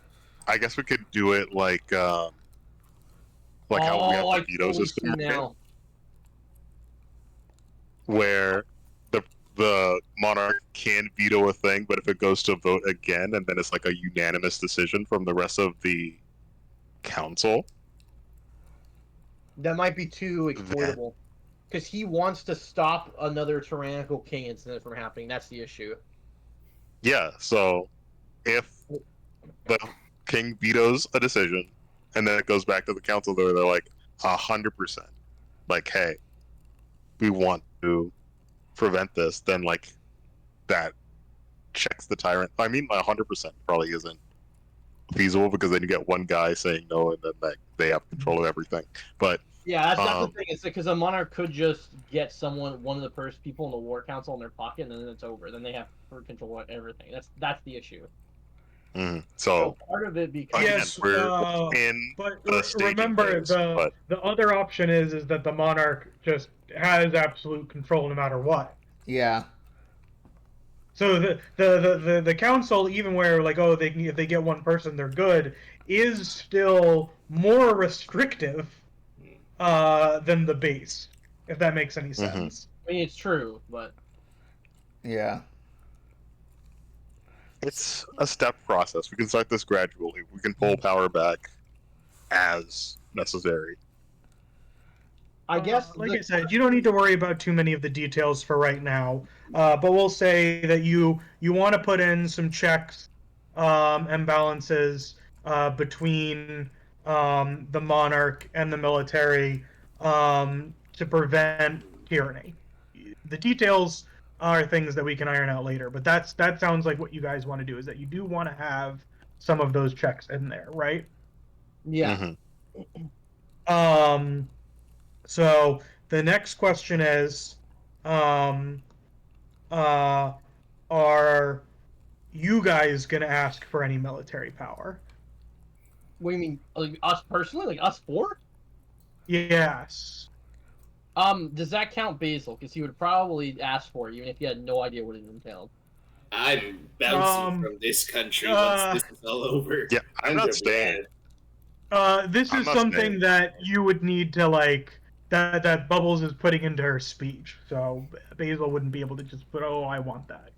I guess we could do it like how we have the veto system, right? Where the monarch can veto a thing, but if it goes to vote again, and then it's like a unanimous decision from the rest of the council. That might be too exploitable. Because he wants to stop another tyrannical king incident from happening. That's the issue. Yeah, so if the king vetoes a decision, and then it goes back to the council, they're like 100%, like, hey, we want to prevent this, then like that checks the tyrant. I mean, 100% probably isn't feasible, because then you get one guy saying no, and then like they have control of everything. But yeah, that's the thing. It's because a monarch could just get one of the first people in the war council in their pocket, and then it's over. Then they have control of everything. That's the issue. So part of it because yes, we're in but the remember phase, the other option is that the monarch just has absolute control no matter what. Yeah. So the council, even where like, oh, if they get one person they're good, is still more restrictive than the base, if that makes any sense. I mean, it's true, but yeah, it's a step process. We can start this gradually. We can pull power back as necessary. I guess, like I said, you don't need to worry about too many of the details for right now. But we'll say that you want to put in some checks and balances between the monarch and the military to prevent tyranny. The details are things that we can iron out later, but that sounds like what you guys want to do, is that you do want to have some of those checks in there, right? Yeah. So the next question is, are you guys going to ask for any military power? What do you mean? Like us personally? Like us four? Yes. Does that count Basil? Because he would probably ask for it, even if he had no idea what it entailed. I'm bouncing from this country once this is all over. Yeah, I'm not staying. This is something that you would need to, like, that Bubbles is putting into her speech. So Basil wouldn't be able to just put, oh, I want that.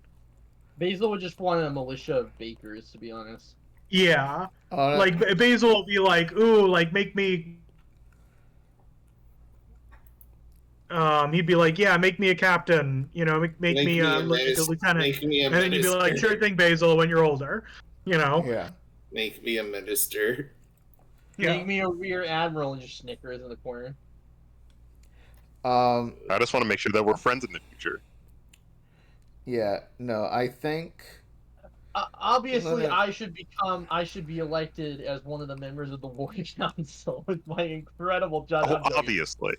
Basil would just want a militia of bakers, to be honest. Yeah. Like, Basil will be like, ooh, like, make me... he'd be like, yeah, make me a captain, you know, make me a lieutenant. Make me a and then you'd be like, sure thing, Basil, when you're older, you know. Yeah. Make me a minister. Make me a rear admiral and just snickers in the corner. Um, I just want to make sure that we're friends in the future. yeah, no, I think Obviously, No. I should be elected as one of the members of the War Council with my incredible judge. Oh, obviously.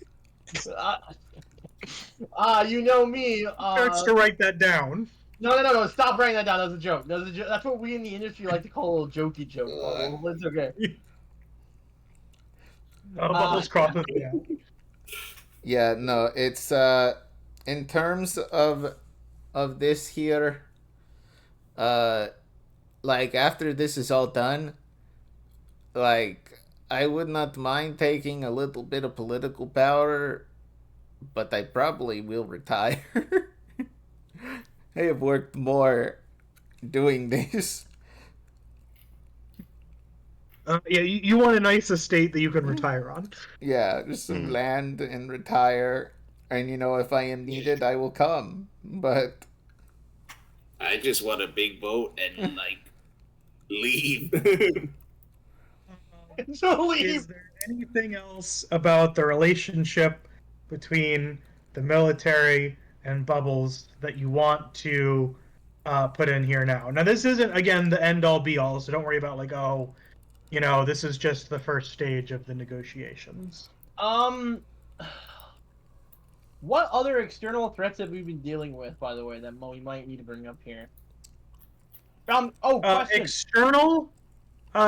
You know me. Starts to write that down. No! Stop writing that down. That was a joke. That's what we in the industry like to call a little jokey joke. It's okay. Bubbles crossing. Yeah. Yeah, no, it's in terms of this here, like after this is all done, like I would not mind taking a little bit of political power, but I probably will retire. I have worked more doing this. Yeah, you want a nice estate that you can retire on. Yeah, just some land and retire. And if I am needed, I will come. But I just want a big boat and leave. So leave. Is there anything else about the relationship between the military and Bubbles that you want to put in here now? Now, this isn't, again, the end-all be-all, so don't worry about, this is just the first stage of the negotiations. What other external threats have we been dealing with, by the way, that we might need to bring up here? Question. External,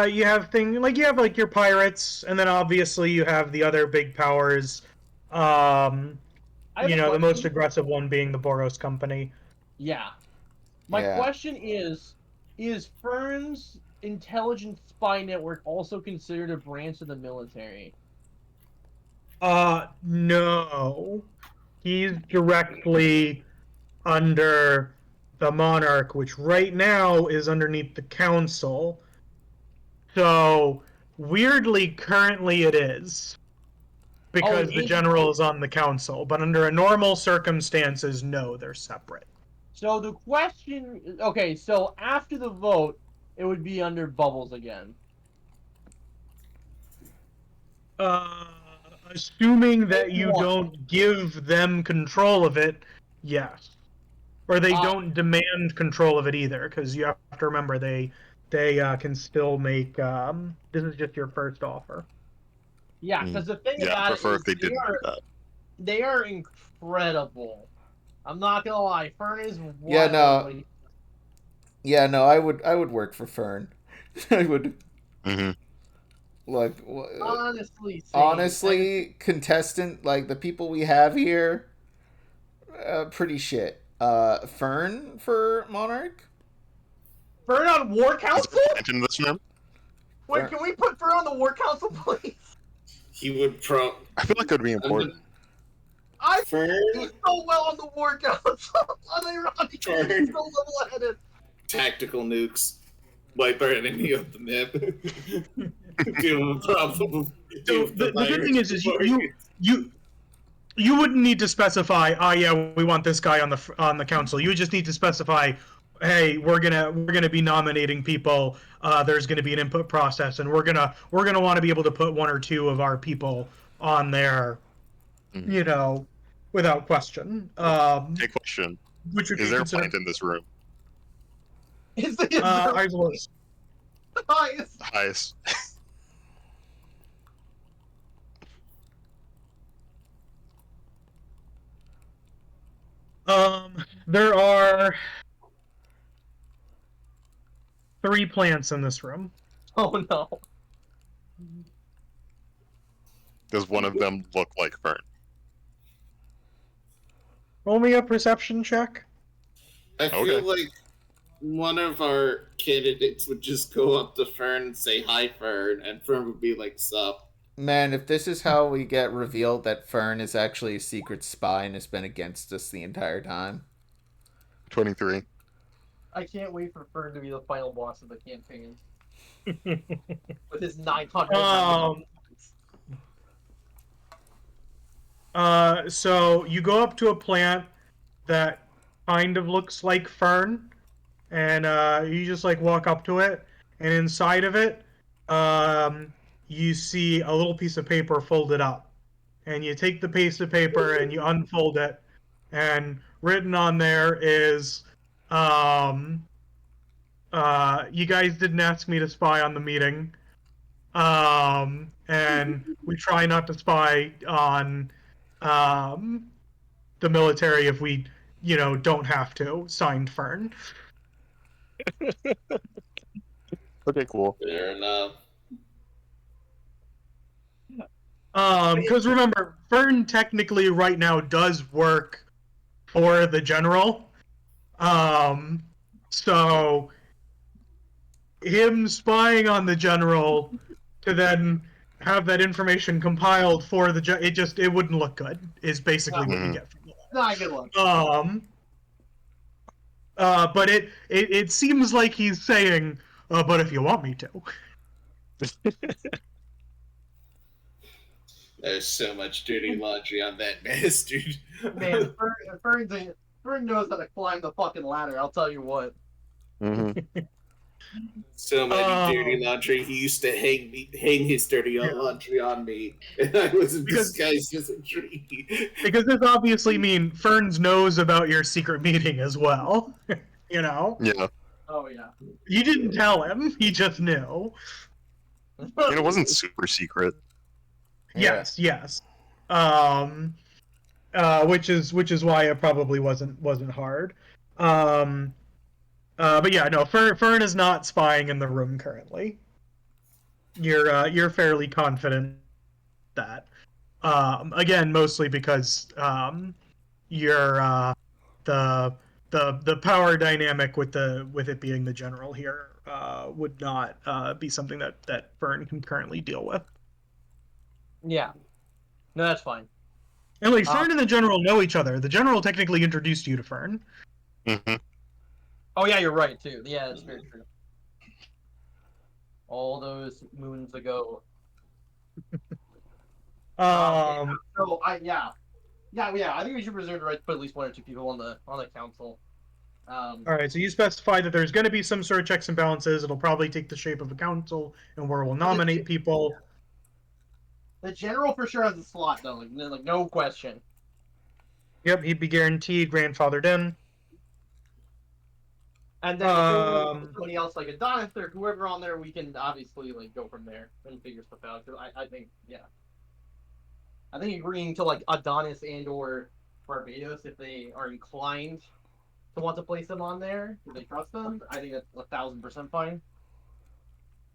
you have your pirates, and then obviously you have the other big powers. The most aggressive one being the Boros Company. Yeah. My question is Fern's intelligence spy network also considered a branch of the military? No. He's directly under the monarch, which right now is underneath the council. So, weirdly, currently it is. Because the general is on the council. But under normal circumstances, no, they're separate. So the question... Okay, so after the vote, it would be under Bubbles again. Assuming that you don't give them control of it, yes. Or they don't demand control of it either, because you have to remember they can still make... this is just your first offer. Yeah, because the thing about it is if they they are incredible. I'm not gonna lie, Fern is I would work for Fern. I would. Like honestly, contestant the people we have here, pretty shit. Fern for Monarch. Fern on War Council. In this room. Wait, can we put Fern on the War Council, please? He would I feel like it would be important. I do so well on the War Council. Unironically, he's so level-headed. Tactical nukes. Wipe our enemy off the map. Deal with problem. So the good thing is you wouldn't need to specify, we want this guy on the council. You would just need to specify, hey, we're gonna be nominating people. There's gonna be an input process, and we're gonna want to be able to put one or two of our people on there, without question. Hey, question. Is there a plant in this room? Is there? Highest. There are 3 plants in this room. Oh no. Does one of them look like Fern? Roll me a perception check. I feel like one of our candidates would just go up to Fern and say, "Hi, Fern," and Fern would be like, "Sup?" Man, if this is how we get revealed that Fern is actually a secret spy and has been against us the entire time. 23. I can't wait for Fern to be the final boss of the campaign. With his 900. So you go up to a plant that kind of looks like Fern, and you just walk up to it, and inside of it, you see a little piece of paper folded up. And you take the piece of paper and you unfold it, and written on there is, you guys didn't ask me to spy on the meeting. And we try not to spy on the military if we, don't have to. Signed, Fern. Okay, cool. Fair enough. Because remember, Fern technically right now does work for the general. So him spying on the general to then have that information compiled for the it wouldn't look good. Is basically what you get from that. Not good one. But it seems like he's saying, but if you want me to. There's so much dirty laundry on that bastard. Man, Fern knows how to climb the fucking ladder, I'll tell you what. So many dirty laundry. He used to hang his dirty laundry on me, and I was disguised as a tree. Because this obviously means Ferns knows about your secret meeting as well. Yeah. Oh yeah. You didn't tell him. He just knew. It wasn't super secret. Yes. Which is why it probably wasn't hard. But yeah, no, Fern is not spying in the room currently. You're fairly confident that. Again, mostly because you're the power dynamic with it being the general here would not be something that Fern can currently deal with. Yeah. No, that's fine. And like Fern and the general know each other. The general technically introduced you to Fern. Mm-hmm. Oh yeah, you're right too. Yeah, that's very true. All those moons ago. I think we should reserve the right to put at least one or two people on the council. All right, so you specify that there's going to be some sort of checks and balances. It'll probably take the shape of a council, and where we'll nominate people. The general for sure has a slot though, like no question. Yep, he'd be guaranteed grandfathered in. And then if somebody else like Adonis or whoever on there, we can obviously like go from there and figure stuff out. Cause I think agreeing to like Adonis and or Barbados if they are inclined to want to place them on there, if they trust them, I think that's 1,000% fine.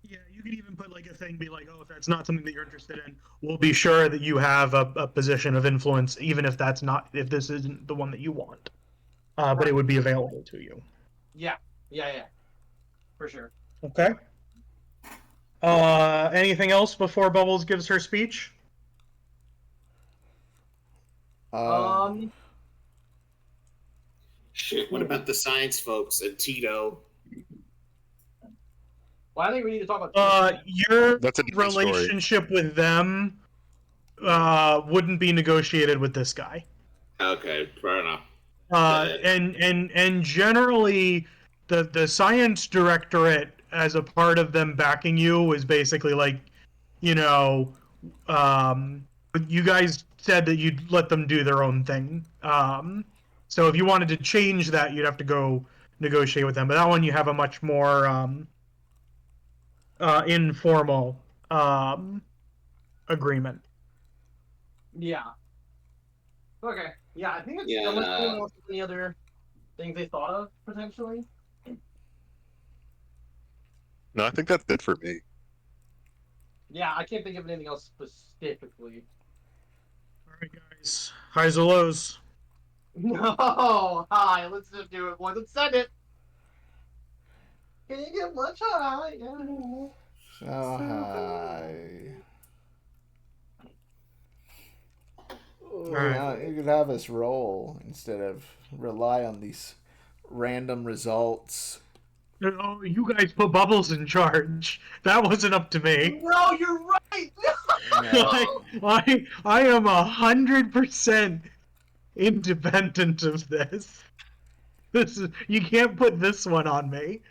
Yeah, you could even put like a thing, be like, oh, if that's not something that you're interested in, we'll be sure that you have a position of influence, even if if this isn't the one that you want. But it would be available to you. Yeah, for sure. Okay. Anything else before Bubbles gives her speech? Shit, what about the science folks and Tito? Well, I think we need to talk about your relationship with them wouldn't be negotiated with this guy. Okay, fair enough. And generally, the science directorate, as a part of them backing you, is basically like, you guys said that you'd let them do their own thing. So if you wanted to change that, you'd have to go negotiate with them. But that one, you have a much more informal agreement. Yeah. Okay. Yeah, I think it's unless anyone else has any other things they thought of potentially. No, I think that's it for me. Yeah, I can't think of anything else specifically. All right, guys. Highs or lows? No, hi. Let's just do it, boys. Let's send it. Can you get much high? So high. Right. You could have us roll instead of rely on these random results. Oh, you guys put Bubbles in charge. That wasn't up to me. No, you're right. No. I am 100% independent of this. You can't put this one on me.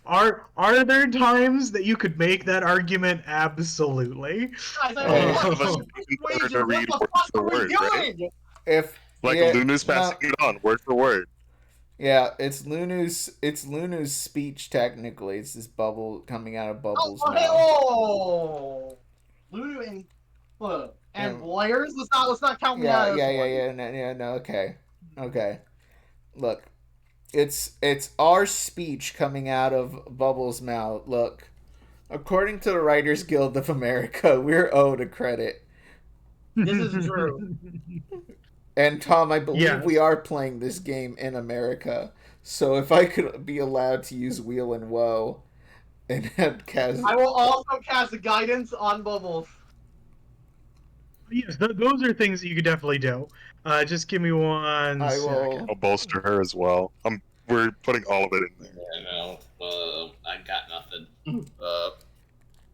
Are there times that you could make that argument? Absolutely. Guys, I Hey. don't Have a want speaking wages. order to What read the word fuck for are we word, right? doing? If Like yeah, Lunu's passing it on word for word. Yeah, it's Lunu's speech technically. It's this bubble coming out of Bubble's mouth. Oh, Lunu and Yeah. Blair's. Let's not count me out of this one. No, okay. Look, it's our speech coming out of Bubble's mouth. Look, according to the Writers Guild of America, we're owed a credit. This is true. And Tom, I believe Yes. we are playing this game in America. So if I could be allowed to use Wheel and Woe and cast, I will also cast the guidance on Bubbles. Yes, those are things that you could definitely do. Just give me one I second. will. I'll bolster her as well. We're putting all of it in there. Yeah, no, I got nothing.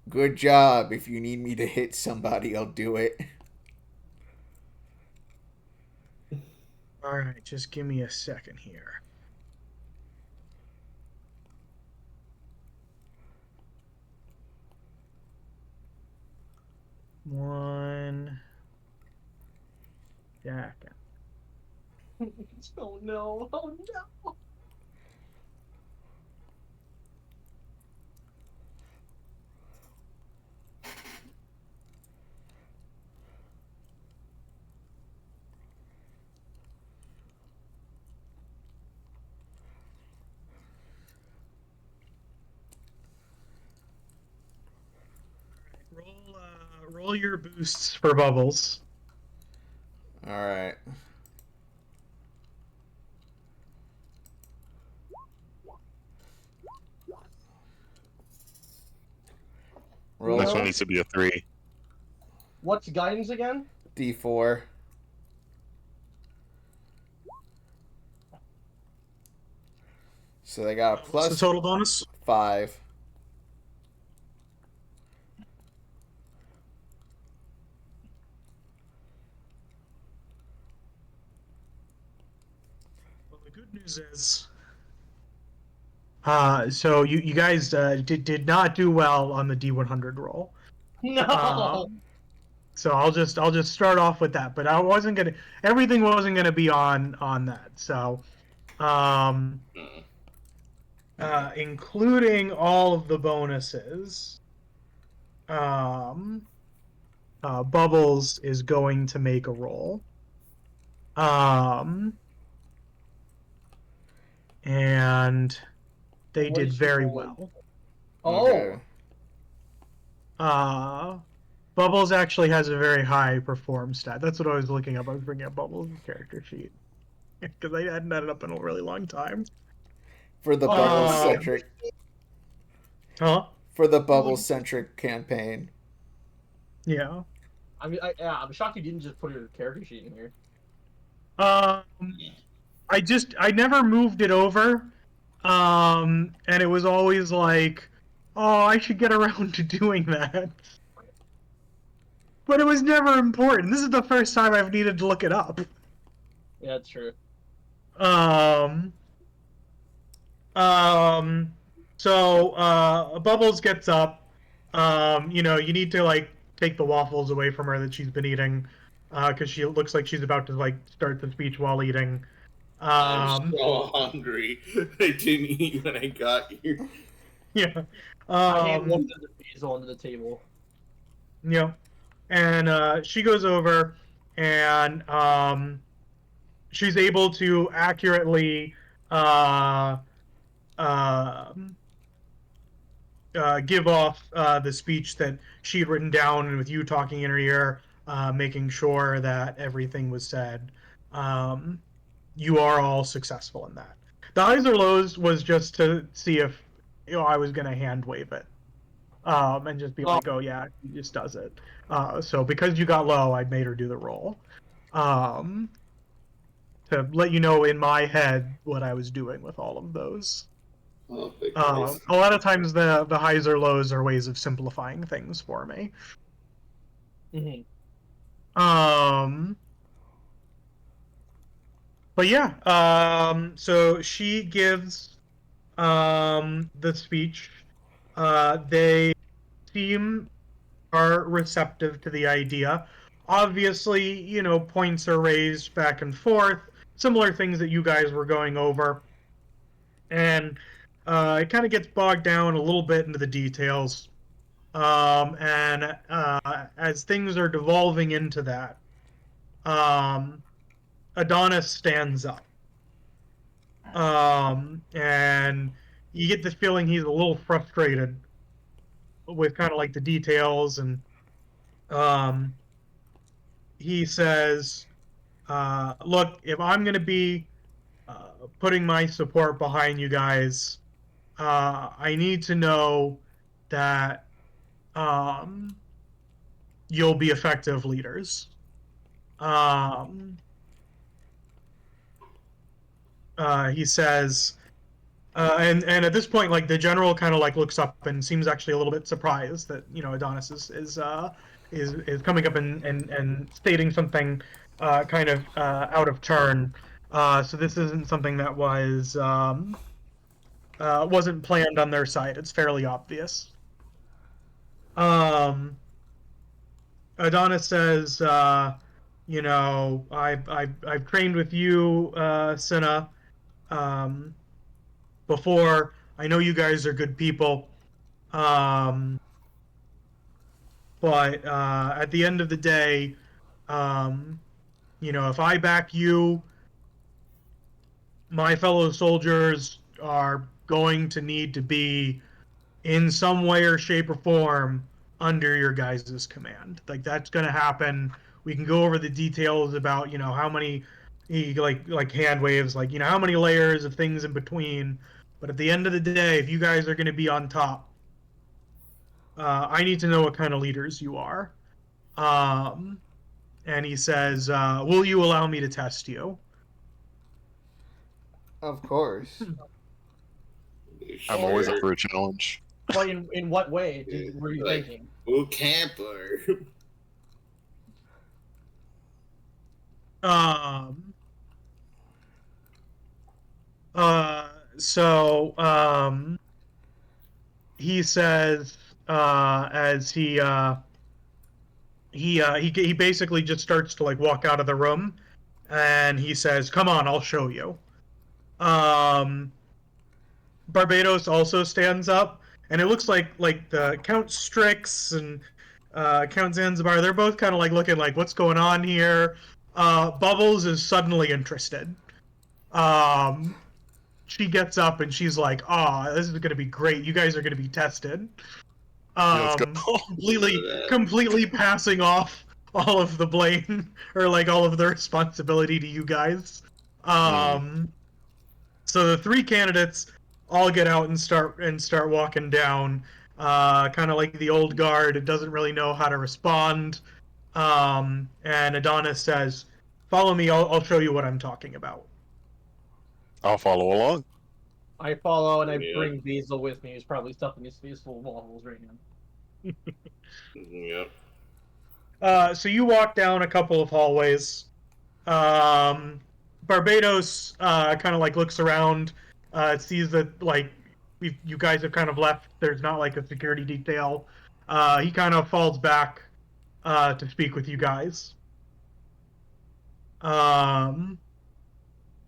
Good job. If you need me to hit somebody, I'll do it. All right, just give me a second here. One second. Oh no! Oh no! Roll your boosts for Bubbles. All right. Roll Next one needs to be a 3. What's guidance again? D4. So they got a What's plus the total bonus? 5. Well, the good news is, so you guys did not do well on the D100 roll. No. So I'll just start off with that, but everything wasn't gonna be on that. So, including all of the bonuses, Bubbles is going to make a roll. And they What did is she very rolling? well. Okay. Bubbles actually has a very high perform stat. That's what I was looking up. I was bringing up Bubbles' character sheet because I hadn't had it up in a really long time. For the Bubbles centric. Huh? For the Bubbles centric campaign. Yeah. I'm shocked you didn't just put your character sheet in here. I never moved it over. And it was always like, oh, I should get around to doing that. But it was never important. This is the first time I've needed to look it up. Yeah, that's true. So Bubbles gets up. You need to like take the waffles away from her that she's been eating, because she looks like she's about to like start the speech while eating. I'm so hungry. I didn't eat when I got here. Yeah. I hand one of the basil onto the table. Yeah. And she goes over and she's able to accurately give off the speech that she had written down, and with you talking in her ear, making sure that everything was said. You are all successful in that. The highs or lows was just to see if I was going to hand wave it. And just be like, oh yeah, he just does it. So because you got low, I made her do the roll. To let you know in my head what I was doing with all of those. Oh, A lot of times the highs or lows are ways of simplifying things for me. Mm-hmm. But yeah, so she gives the speech. They are receptive to the idea. Obviously, points are raised back and forth, similar things that you guys were going over. And it kind of gets bogged down a little bit into the details. And as things are devolving into that, Adonis stands up. And you get this feeling he's a little frustrated with kind of like the details, and he says, look, if I'm going to be putting my support behind you guys, I need to know that you'll be effective leaders. He says, and at this point, like the general kind of like looks up and seems actually a little bit surprised that Adonis is coming up and stating something kind of out of turn. So this isn't something that wasn't planned on their side. It's fairly obvious. Adonis says, I've trained with you, Cinna, before. I know you guys are good people. But at the end of the day, if I back you, my fellow soldiers are going to need to be in some way or shape or form under your guys' command. Like that's going to happen. We can go over the details about, how many like hand waves, like, how many layers of things in between. But at the end of the day, if you guys are going to be on top, I need to know what kind of leaders you are. And he says, will you allow me to test you? Of course. I'm always up for a challenge. But in what way were you thinking? Ooh, camper. He says, as he basically just starts to like walk out of the room, and he says, "Come on, I'll show you." Barbados also stands up, and it looks like the Count Strix and Count Zanzibar, they're both kind of like looking like, what's going on here? Bubbles is suddenly interested. She gets up and she's like, this is going to be great. You guys are going to be tested. Completely passing off all of the blame or like all of the responsibility to you guys. So the three candidates all get out and start walking down, kind of like the old guard. It doesn't really know how to respond. And Adonis says, "Follow me. I'll show you what I'm talking about." I'll follow along. I follow and I bring Beazle with me. He's probably stuffing his face full of waffles right now. Yep. So you walk down a couple of hallways. Barbados kind of like looks around, sees that like you guys have kind of left. There's not like a security detail. He kind of falls back to speak with you guys.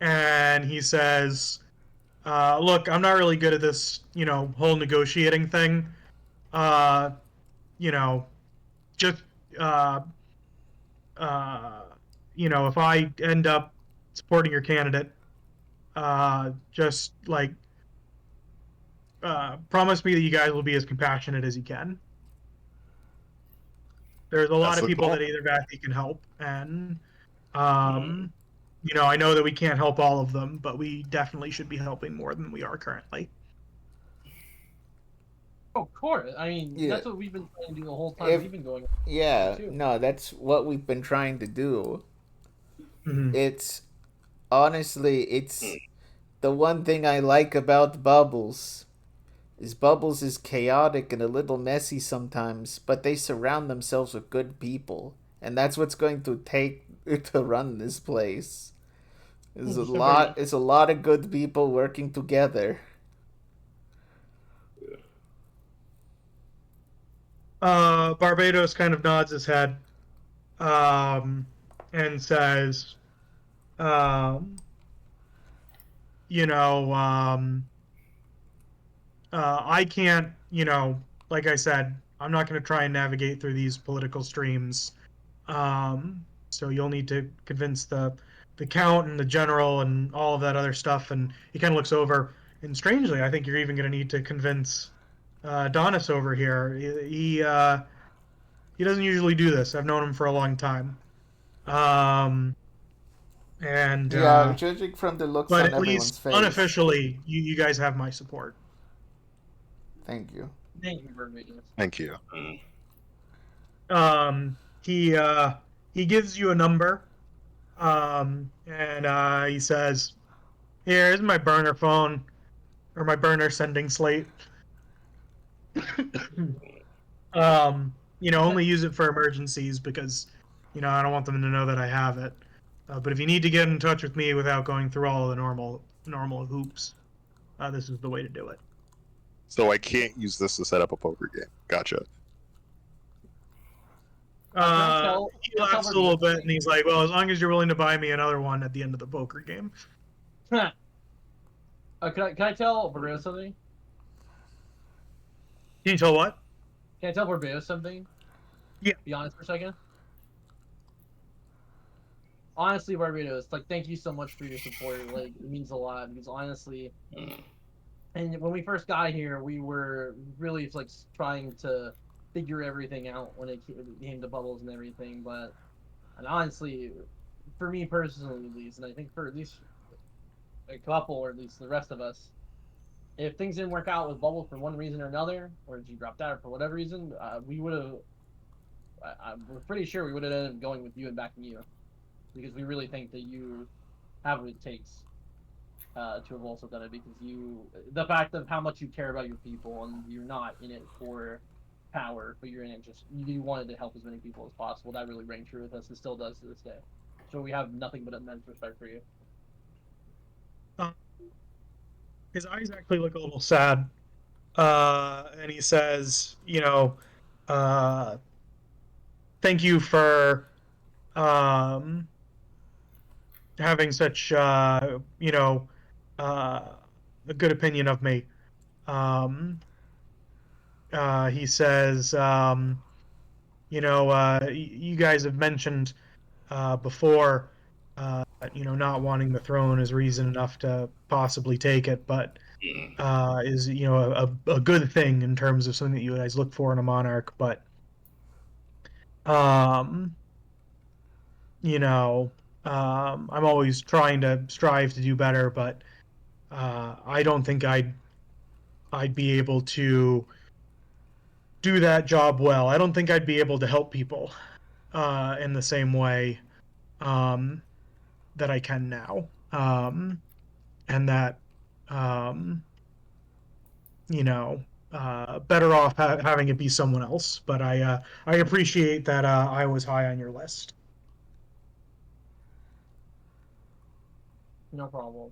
And he says, "Look, I'm not really good at this, whole negotiating thing. Just if I end up supporting your candidate, just like promise me that you guys will be as compassionate as you can. There's a lot of people that either Vathy can help, and I know that we can't help all of them, but we definitely should be helping more than we are currently." Of course. I mean, that's what we've been trying to do the whole time we've been going. Yeah, no, that's what we've been trying to do. Mm-hmm. It's the one thing I like about Bubbles is chaotic and a little messy sometimes, but they surround themselves with good people, and that's what's going to take to run this place. It's a lot of good people working together. Barbados kind of nods his head, and says, um, you know, I can't, like I said, I'm not going to try and navigate through these political streams. So you'll need to convince the count and the general and all of that other stuff. And he kind of looks over, and strangely, I think you're even going to need to convince Adonis over here. He doesn't usually do this. I've known him for a long time. And Yeah, judging from the looks but on at everyone's least face. unofficially, you guys have my support. Thank you. Thank you, Barbados. Thank you. He gives you a number, and he says, "Here's my burner phone, or my burner sending slate. Only use it for emergencies because, I don't want them to know that I have it. But if you need to get in touch with me without going through all of the normal hoops, this is the way to do it." So I can't use this to set up a poker game. Gotcha. He laughs a little bit, and he's like, "Well, as long as you're willing to buy me another one at the end of the poker game." Can I tell Barbados something? Can you tell what? Can I tell Barbados something? Yeah. Be honest for a second. Honestly, Barbados, thank you so much for your support. It means a lot because honestly, and when we first got here, we were really trying to figure everything out when it came to bubbles and everything. And honestly, for me personally, at least, and I think for at least a couple, or at least the rest of us, if things didn't work out with bubble for one reason or another, or if you dropped out for whatever reason, we would have. We're pretty sure we would have ended up going with you and backing you, because we really think that you have what it takes to have also done it. Because the fact of how much you care about your people, and you're not in it for power, but you're in it you wanted to help as many people as possible. That really rang true with us, and still does to this day. So we have nothing but immense respect for you. His eyes actually look a little sad, and he says, "Thank you for having such a good opinion of me." He says, "You guys have mentioned before, not wanting the throne is reason enough to possibly take it, but is a good thing in terms of something that you guys look for in a monarch. But I'm always trying to strive to do better, but I don't think I'd be able to do that job well. I don't think I'd be able to help people in the same way that I can now, and that better off having it be someone else. But I appreciate that I was high on your list." No problem.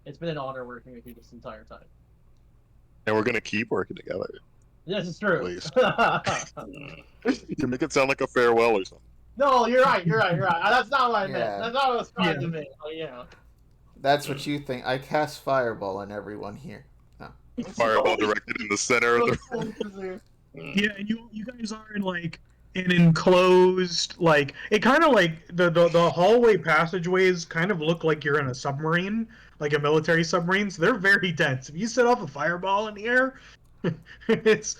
It's been an honor working with you this entire time. And we're gonna keep working together. Yes, it's true. At least. You make it sound like a farewell or something. No, you're right. That's not what I meant. Yeah. That's not what I was trying to make. Oh, yeah. That's what you think. I cast fireball on everyone here. No. Fireball directed in the center of the. Yeah, and you guys are in an enclosed, it kind of the hallway passageways kind of look like you're in a submarine, like a military submarine. So they're very dense. If you set off a fireball in the air, it's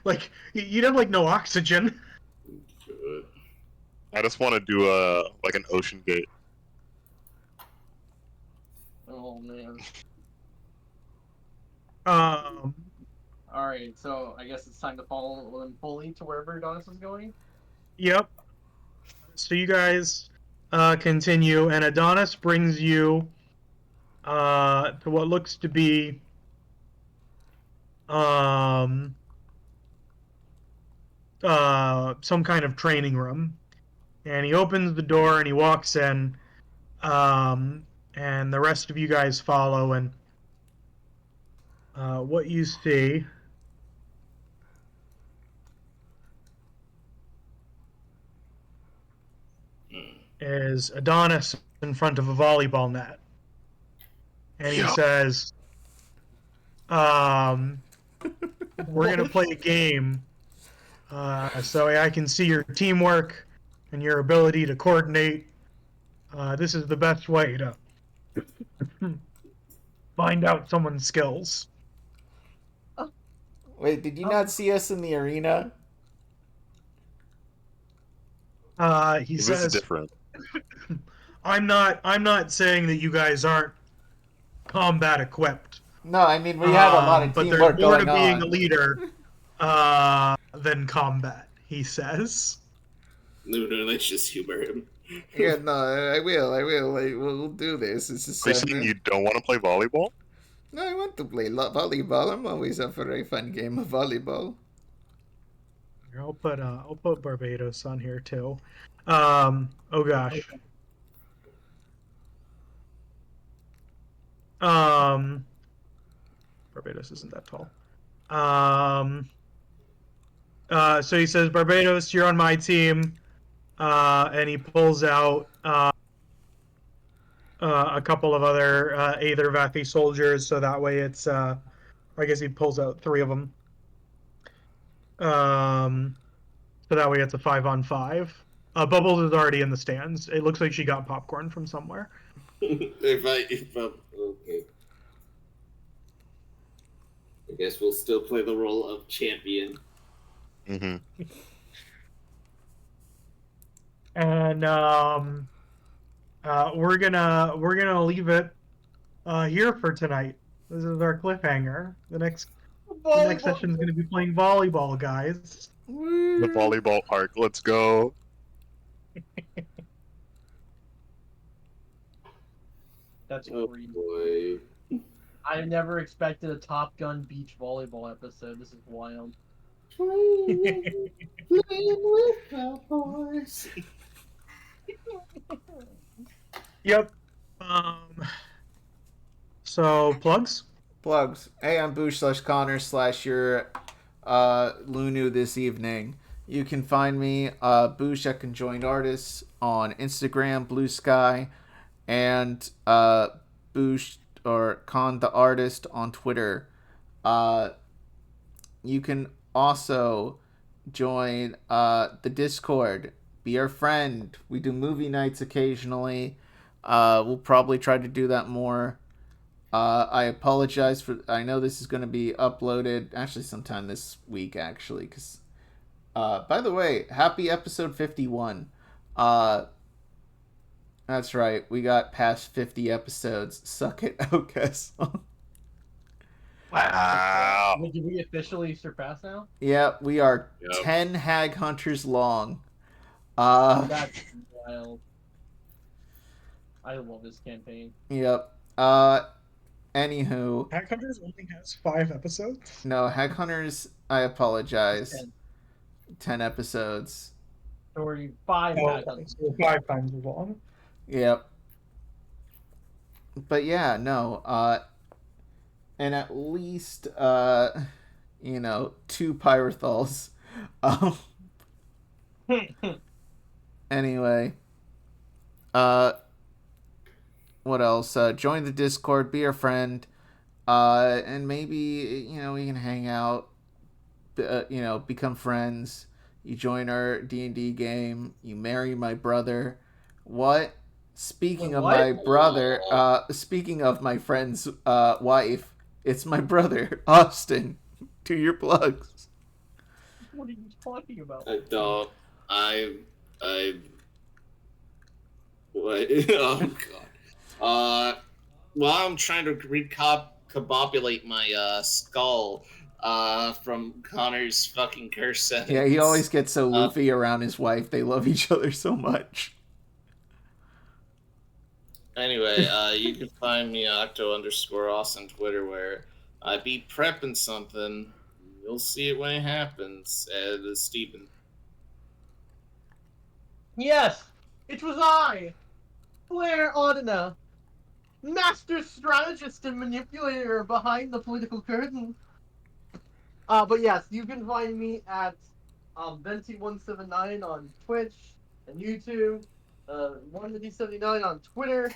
like you'd have no oxygen. I just want to do an ocean gate. Oh man. All right, so I guess it's time to follow them fully to wherever Adonis is going. Yep. So you guys continue, and Adonis brings you to what looks to be some kind of training room. And he opens the door and he walks in, and the rest of you guys follow. And what you see is Adonis in front of a volleyball net. And he says, we're going to play a game so I can see your teamwork and your ability to coordinate. This is the best way to find out someone's skills. Wait, did you not see us in the arena? He This says, is different. I'm not saying that you guys aren't combat equipped. No, I mean, we had a lot of but teamwork there's more going to being on. a leader than combat, he says. Lunu, let's just humor him. Yeah, no, I will. We'll do this. It's just Are you saying you don't want to play volleyball? No, I want to play volleyball. I'm always up for a fun game of volleyball. I'll put Barbados on here too. Oh gosh. Barbados isn't that tall. So he says, Barbados, you're on my team. And he pulls out a couple of other Aether Vathi soldiers, so that way it's I guess he pulls out 3 of them. So that way it's a 5-on-5. Bubbles is already in the stands. It looks like she got popcorn from somewhere. Okay. I guess we'll still play the role of champion. Mm-hmm. And we're gonna leave it here for tonight. This is our cliffhanger. The next session is gonna be playing volleyball, guys. The volleyball arc. Let's go. That's Oh crazy. boy. I never expected a Top Gun beach volleyball episode. This is wild. Playing with the boys. Yep. So plugs. Hey, I'm Boosh/Connar/ Lunu this evening. You can find me, Boosh at Conjoined Artists on Instagram, Blue Sky, and Boosh or Con the Artist on Twitter. You can also join the Discord. Be our friend. We do movie nights occasionally. We'll probably try to do that more. I apologize for... I know this is going to be uploaded actually sometime this week, actually. Because, by the way, happy episode 51. That's right. We got past 50 episodes. Suck it, Outcast. Wow. Did we officially surpass now? Yeah, we are Yep. 10 Hag Hunters long. That's wild. I love this campaign. Yep. Anywho. Hack Hunters only has 5 episodes. No, Hag Hunters, I apologize. 10. 10 episodes. Or 5 Oh, Hack Hunters. so 5 times as long. Yep. But yeah, no. And at least, 2 Pyrothals. Anyway. What else? Join the Discord, be our friend, and maybe, we can hang out, become friends. You join our D&D game, you marry my brother. What? Speaking of my brother, speaking of my friend's wife, it's my brother, Austin. Do your plugs. What are you talking about? I don't. What? Oh god. While I'm trying to recombobulate my skull from Connor's fucking curse settings. Yeah, he always gets so woofy around his wife. They love each other so much. Anyway, you can find me Octo_Us on Twitter, where I be prepping something. You'll see it when it happens. Steven. Yes! It was I! Blair Audina! Master strategist and manipulator behind the political curtain. But yes, you can find me at Venty179 on Twitch and YouTube. 1D79 on Twitter,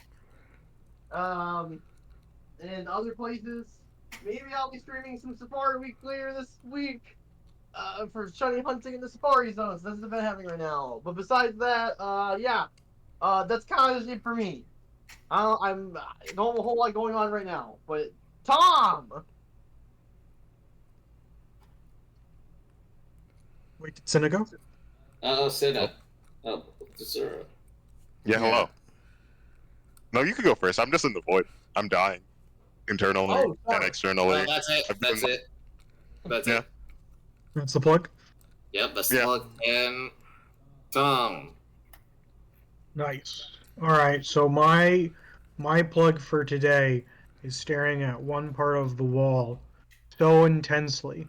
and other places. Maybe I'll be streaming some Safari Week later this week. For shiny hunting in the Safari zones. That's the event happening right now. But besides that, yeah. That's kind of it for me. I'm don't have a whole lot going on right now. But Tom! Wait, did Cinna go? Cinna. Oh, Tasura. Yeah, hello. No, you can go first. I'm just in the void. I'm dying. Internally and externally. That's it. That's it. That's it. That's the plug? Yep, that's the plug. And Tom. Nice. Alright, so my plug for today is staring at one part of the wall so intensely,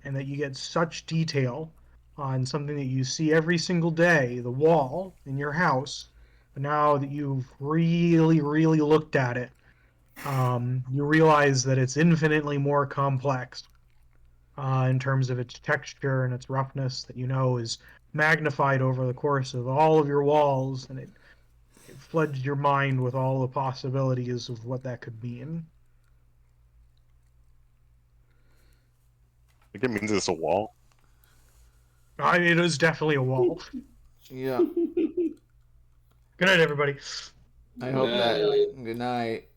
and that you get such detail on something that you see every single day, the wall in your house. But now that you've really, really looked at it, you realize that it's infinitely more complex in terms of its texture and its roughness, that you know is magnified over the course of all of your walls, and it floods your mind with all the possibilities of what that could mean. I think it means it's a wall. I mean, it is definitely a wall. Yeah. Good night, everybody. I hope that. Good night.